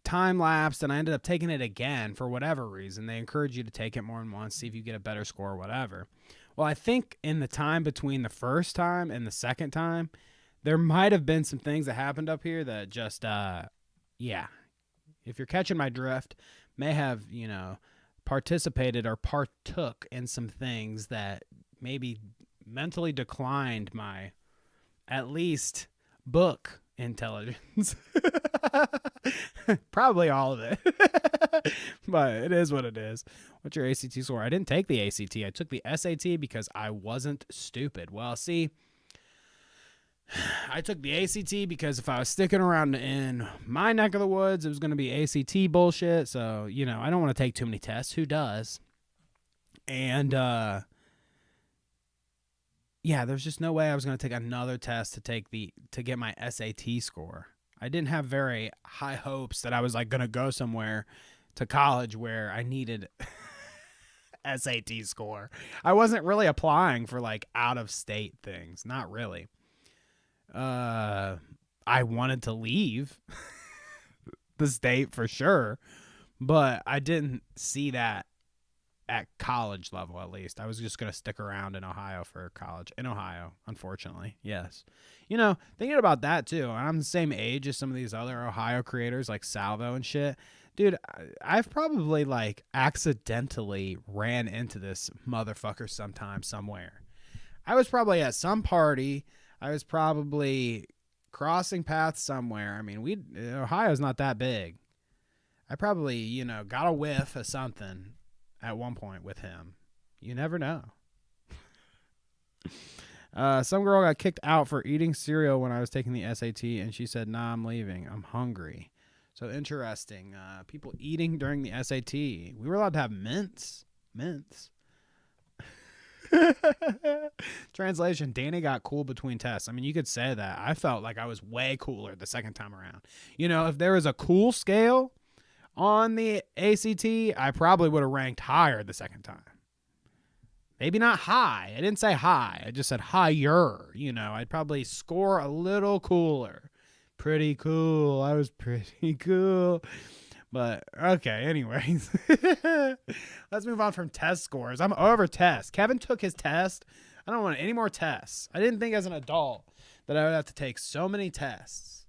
time-lapsed, and I ended up taking it again for whatever reason. They encourage you to take it more than once, see if you get a better score or whatever. Well, I think in the time between the first time and the second time, there might have been some things that happened up here that just, yeah. If you're catching my drift, may have, participated or partook in some things that maybe mentally declined my, at least, book intelligence. Probably all of it. But it is what it is. What's your ACT score? I didn't take the ACT. I took the SAT because I wasn't stupid. Well, see, I took the ACT because if I was sticking around in my neck of the woods, it was going to be ACT bullshit. So, I don't want to take too many tests. Who does? And, yeah, there's just no way I was going to take another test to get my SAT score. I didn't have very high hopes that I was going to go somewhere to college where I needed SAT score. I wasn't really applying for out of state things. Not really. I wanted to leave the state for sure, but I didn't see that at college level, at least. I was just going to stick around in Ohio for college. In Ohio, unfortunately. Yes. Thinking about that too, I'm the same age as some of these other Ohio creators like Salvo and shit. Dude, I've probably accidentally ran into this motherfucker sometime, somewhere. I was probably at some party. I was probably crossing paths somewhere. I mean, Ohio's not that big. I probably, got a whiff of something at one point with him. You never know. Some girl got kicked out for eating cereal when I was taking the SAT, and she said, nah, I'm leaving. I'm hungry. So interesting. People eating during the SAT. We were allowed to have mints. Translation, Danny got cool between tests. I mean, you could say that. I felt like I was way cooler the second time around. If there was a cool scale on the ACT, I probably would have ranked higher the second time. Maybe not high. I didn't say high. I just said higher. I'd probably score a little cooler. Pretty cool. I was pretty cool. But, okay, anyways. Let's move on from test scores. I'm over tests. Kevin took his test. I don't want any more tests. I didn't think as an adult that I would have to take so many tests.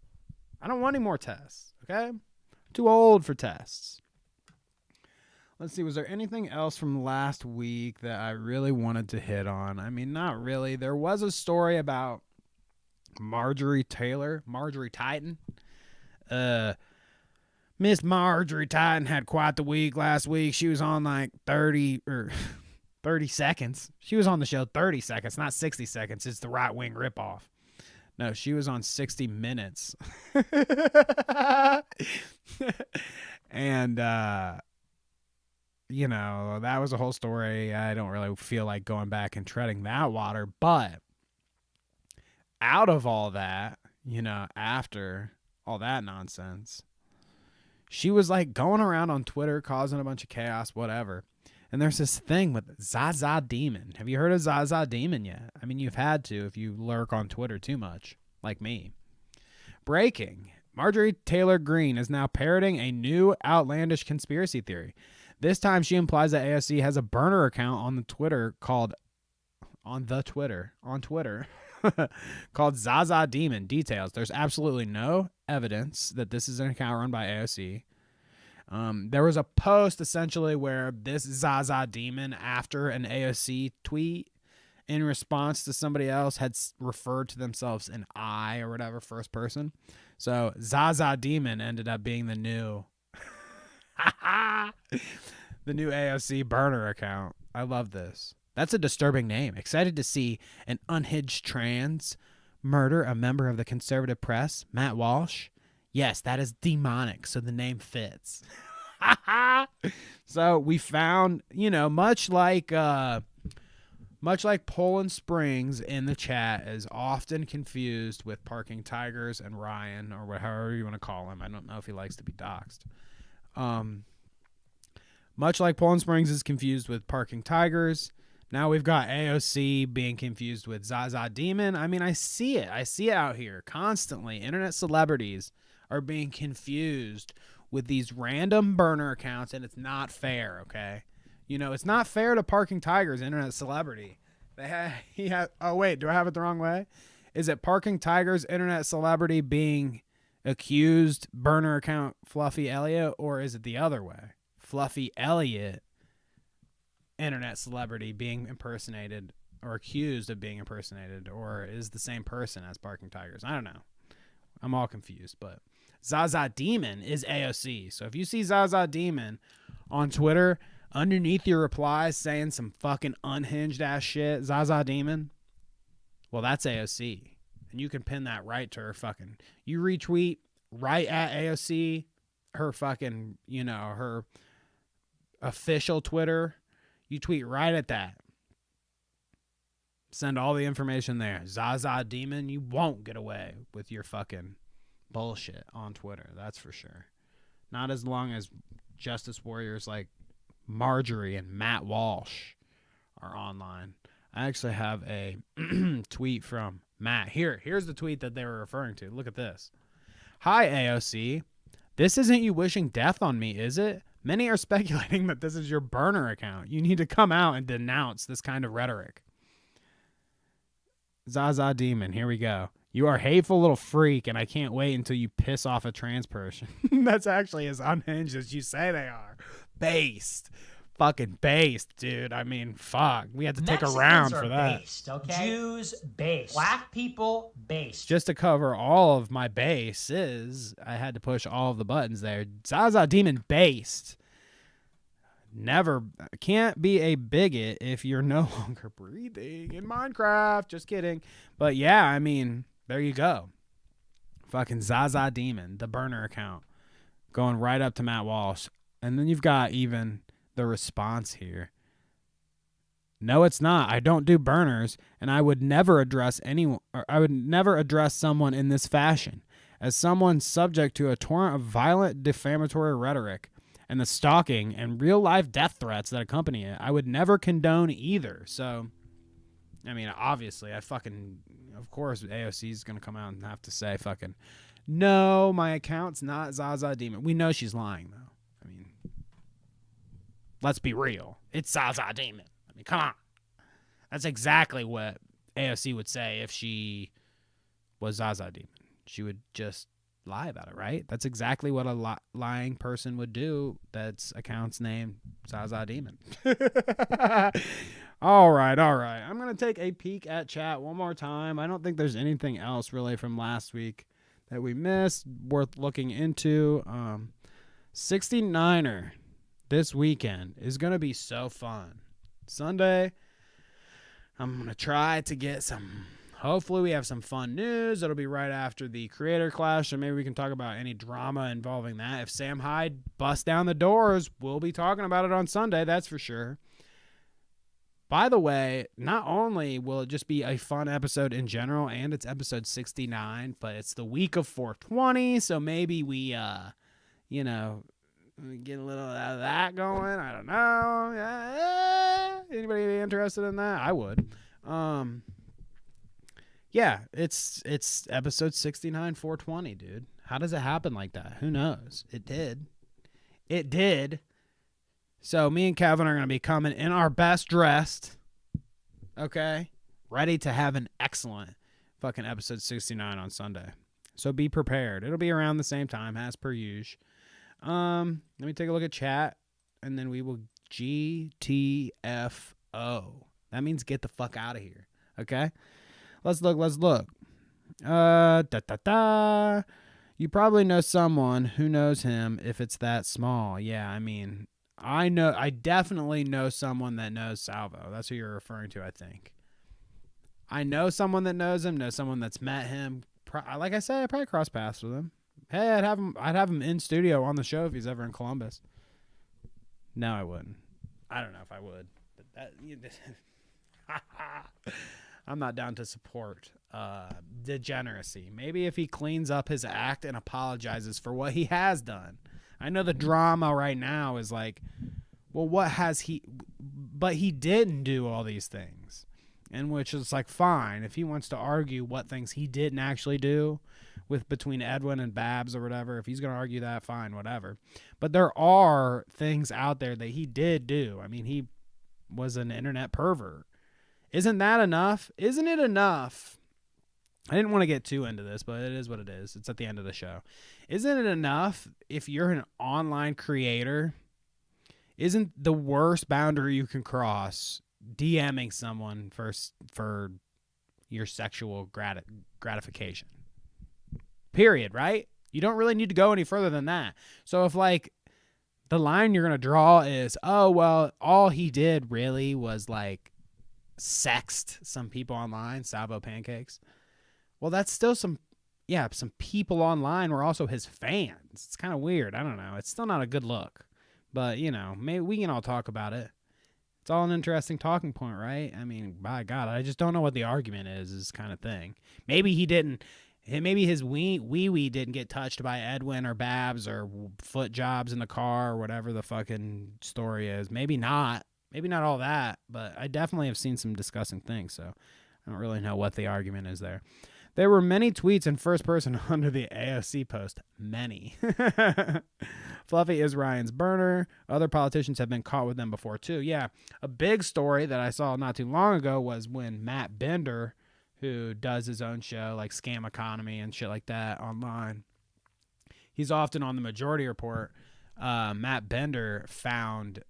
I don't want any more tests, okay? I'm too old for tests. Let's see, was there anything else from last week that I really wanted to hit on? I mean, not really. There was a story about Marjorie Titan. Miss Marjorie Titan had quite the week last week. She was on 30 seconds. She was on the show 30 seconds, not 60 seconds. It's the right wing ripoff. No, she was on 60 Minutes. And, that was a whole story. I don't really feel like going back and treading that water. But out of all that, after all that nonsense, she was going around on Twitter causing a bunch of chaos, whatever. And there's this thing with Zaza Demon. Have you heard of Zaza Demon yet? I mean, you've had to if you lurk on Twitter too much, like me. Breaking. Marjorie Taylor Greene is now parroting a new outlandish conspiracy theory. This time she implies that AOC has a burner account on Twitter called Zaza Demon. Details. There's absolutely no evidence that this is an account run by AOC. There was a post essentially where this Zaza Demon, after an AOC tweet, in response to somebody else had referred to themselves in I or whatever, first person. So Zaza Demon ended up being the new AOC burner account. I love this. That's a disturbing name. Excited to see an unhinged trans murder a member of the conservative press, Matt Walsh. Yes, that is demonic, so the name fits. So we found, much like Poland Springs in the chat is often confused with Parking Tigers and Ryan, or however you want to call him. I don't know if he likes to be doxxed. Much like Poland Springs is confused with Parking Tigers, now we've got AOC being confused with Zaza Demon. I mean, I see it. I see it out here constantly. Internet celebrities are being confused with these random burner accounts, and it's not fair, okay? It's not fair to Parking Tigers, internet celebrity. Oh, wait, do I have it the wrong way? Is it Parking Tigers, internet celebrity being accused burner account Fluffy Elliott, or is it the other way? Fluffy Elliott, internet celebrity being impersonated or accused of being impersonated, or is the same person as Parking Tigers? I don't know. I'm all confused, but Zaza Demon is AOC. So if you see Zaza Demon on Twitter underneath your replies saying some fucking unhinged ass shit, Zaza Demon, well, that's AOC. And you can pin that right to her fucking, you retweet right at AOC, her fucking, her official Twitter. You tweet right at that. Send all the information there. Zaza Demon, you won't get away with your fucking bullshit on Twitter. That's for sure. Not as long as justice warriors like Marjorie and Matt Walsh are online. I actually have a tweet from Matt. Here's the tweet that they were referring to. Look at this. Hi, AOC. This isn't you wishing death on me, is it? Many are speculating that this is your burner account. You need to come out and denounce this kind of rhetoric. Zaza Demon, here we go. You are a hateful little freak, and I can't wait until you piss off a trans person. That's actually as unhinged as you say they are. Based. Fucking based, dude. I mean, fuck. We had to take a round for that. Based, okay? Jews based. Black people based. Just to cover all of my bases, I had to push all of the buttons there. Zaza Demon based. Never. Can't be a bigot if you're no longer breathing in Minecraft. Just kidding. But yeah, I mean, there you go. Fucking Zaza Demon, the burner account, going right up to Matt Walsh. And then you've got even the response here. No, it's not. I don't do burners, and I would never address anyone, or I would never address someone in this fashion. As someone subject to a torrent of violent defamatory rhetoric and the stalking and real-life death threats that accompany it, I would never condone either. So, I mean, obviously, of course, AOC is going to come out and have to say fucking, no, my account's not Zaza Demon. We know she's lying, though. I mean, let's be real. It's Zaza Demon. I mean, come on. That's exactly what AOC would say if she was Zaza Demon. She would just lie about it, right? That's exactly what a lying person would do. That's account's name, Zaza Demon. All right. I'm going to take a peek at chat one more time. I don't think there's anything else really from last week that we missed worth looking into. 69er this weekend is going to be so fun. Sunday, I'm going to try to get some, hopefully we have some fun news. It'll be right after the Creator Clash, and maybe we can talk about any drama involving that. If Sam Hyde busts down the doors, we'll be talking about it on Sunday, that's for sure. By the way, not only will it just be a fun episode in general, and it's episode 69, but it's the week of 420, so maybe we, get a little of that going. I don't know. Anybody be interested in that? I would. Yeah, it's episode 69, 420, dude. How does it happen like that? Who knows? It did. So me and Kevin are going to be coming in our best dressed. Okay? Ready to have an excellent fucking episode 69 on Sunday. So be prepared. It'll be around the same time as per usual. Let me take a look at chat, and then we will GTFO. That means get the fuck out of here. Okay? Let's look. You probably know someone who knows him if it's that small. Yeah, I mean, I definitely know someone that knows Salvo. That's who you're referring to, I think. I know someone that knows him, know someone that's met him. Like I said, I probably cross paths with him. Hey, I'd have him in studio on the show if he's ever in Columbus. No, I wouldn't. I don't know if I would. But I'm not down to support degeneracy. Maybe if he cleans up his act and apologizes for what he has done. I know the drama right now is like, well, what has he... But he didn't do all these things. And which is like, fine. If he wants to argue what things he didn't actually do between Edwin and Babs or whatever, if he's going to argue that, fine, whatever. But there are things out there that he did do. I mean, he was an internet pervert. Isn't that enough? Isn't it enough? I didn't want to get too into this, but it is what it is. It's at the end of the show. Isn't it enough if you're an online creator? Isn't the worst boundary you can cross DMing someone for your sexual gratification? Period, right? You don't really need to go any further than that. So if like the line you're going to draw is, oh, well, all he did really was like sexed some people online, Salvo Pancakes. Well, that's still some people online were also his fans. It's kind of weird. I don't know. It's still not a good look. But, you know, maybe we can all talk about it. It's all an interesting talking point, right? I mean, by God, I just don't know what the argument is kind of thing. Maybe he didn't. Maybe his wee didn't get touched by Edwin or Babs or foot jobs in the car or whatever the fucking story is. Maybe not. Maybe not all that, but I definitely have seen some disgusting things, so I don't really know what the argument is there. There were many tweets in first person under the AOC post. Many. Fluffy is Ryan's burner. Other politicians have been caught with them before, too. Yeah, a big story that I saw not too long ago was when Matt Bender, who does his own show, like Scam Economy and shit like that online, he's often on the Majority Report. Matt Bender found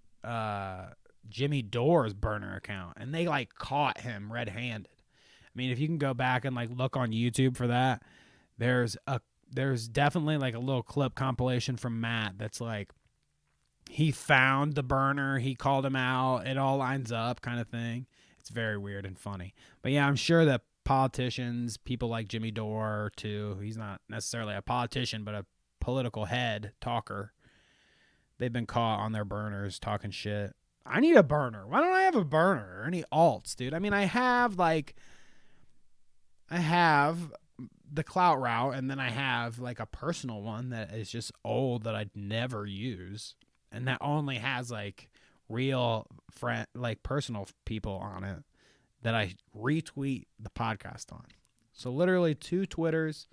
Jimmy Dore's burner account, and they, like, caught him red-handed. I mean, if you can go back and like look on YouTube for that, there's definitely like a little clip compilation from Matt that's like he found the burner, he called him out, it all lines up kind of thing. It's very weird and funny. But yeah, I'm sure that politicians, people like Jimmy Dore too, he's not necessarily a politician but a political head talker, they've been caught on their burners talking shit. I need a burner. Why don't I have a burner or any alts, dude? I mean, I have the Clout route, and then I have like a personal one that is just old that I'd never use, and that only has like real friend, like personal people on it that I retweet the podcast on. So literally 2 Twitters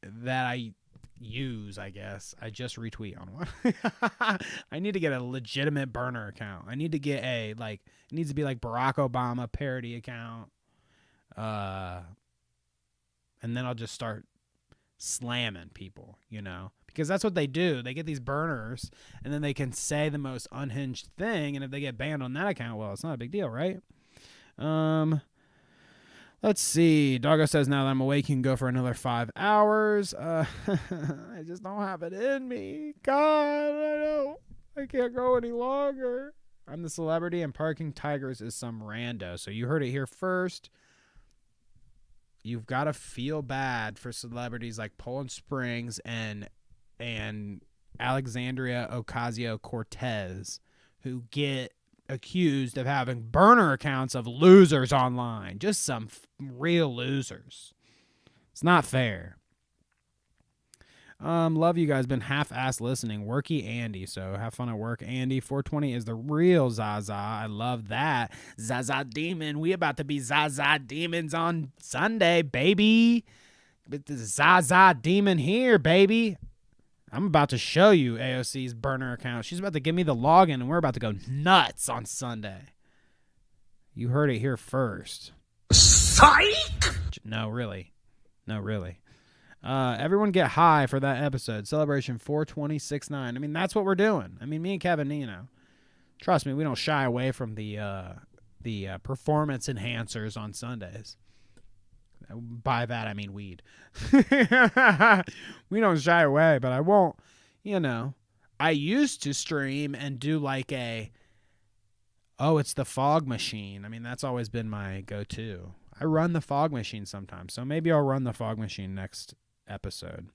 that I use, I guess. I just retweet on one. I need to get a legitimate burner account. I need to get it needs to be like Barack Obama parody account. And then I'll just start slamming people, you know, because that's what they do. They get these burners and then they can say the most unhinged thing. And if they get banned on that account, well, it's not a big deal, right? Let's see. Doggo says, now that I'm awake, you can go for another 5 hours. I just don't have it in me. God, I can't go any longer. I'm the celebrity and parking tigers is some rando. So you heard it here first. You've got to feel bad for celebrities like Poland Springs and Alexandria Ocasio-Cortez who get accused of having burner accounts of losers online. Just some real losers. It's not fair. Love you guys. Been half-assed listening. Worky Andy. So have fun at work, Andy. 420 is the real Zaza. I love that. Zaza Demon. We about to be Zaza Demons on Sunday, baby. With the Zaza Demon here, baby. I'm about to show you AOC's burner account. She's about to give me the login, and we're about to go nuts on Sunday. You heard it here first. Psych! No, really. No, really. Everyone get high for that episode. Celebration 42069. I mean, that's what we're doing. I mean, me and Kevin, you know, trust me, we don't shy away from the the performance enhancers on Sundays. By that, I mean weed. We don't shy away, but I won't, I used to stream and do like it's the fog machine. I mean, that's always been my go-to. I run the fog machine sometimes, so maybe I'll run the fog machine next episode.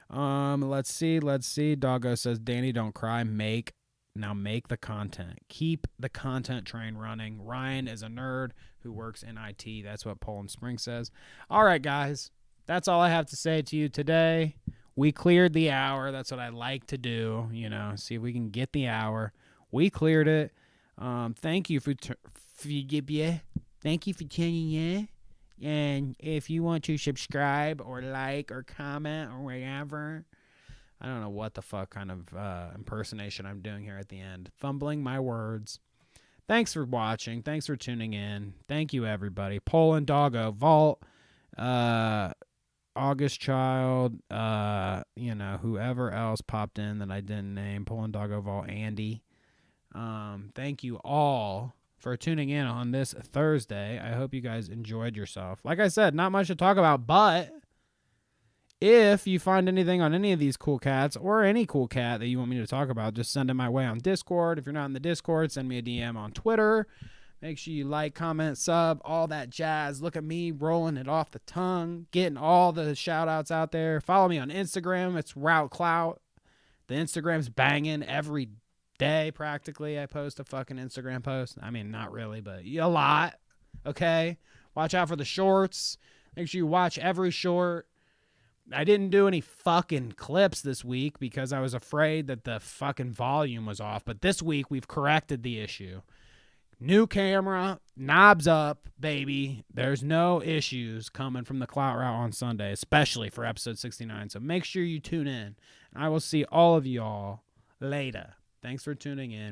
Let's see. Doggo says, Danny, don't cry. Make the content. Keep the content train running. Ryan is a nerd who works in IT. That's what Poland Spring says. All right, guys. That's all I have to say to you today. We cleared the hour. That's what I like to do, see if we can get the hour. We cleared it. Thank you for tuning in. And if you want to subscribe or like or comment or whatever, I don't know what the fuck kind of impersonation I'm doing here at the end. Fumbling my words. Thanks for watching. Thanks for tuning in. Thank you, everybody. Poland Doggo, Vault, August Child, whoever else popped in that I didn't name. Poland Doggo, Vault, Andy. Thank you all for tuning in on this Thursday. I hope you guys enjoyed yourself. Like I said, not much to talk about, but if you find anything on any of these cool cats or any cool cat that you want me to talk about, just send it my way on Discord. If you're not in the Discord, send me a DM on Twitter. Make sure you like, comment, sub, all that jazz. Look at me rolling it off the tongue, getting all the shout outs out there. Follow me on Instagram. It's Clout. The Instagram's banging every day practically. I post a fucking Instagram post. I mean, not really, but a lot. Okay? Watch out for the shorts. Make sure you watch every short. I didn't do any fucking clips this week because I was afraid that the fucking volume was off. But this week, we've corrected the issue. New camera, knobs up, baby. There's no issues coming from the Clout Route on Sunday, especially for episode 69. So make sure you tune in. I will see all of y'all later. Thanks for tuning in.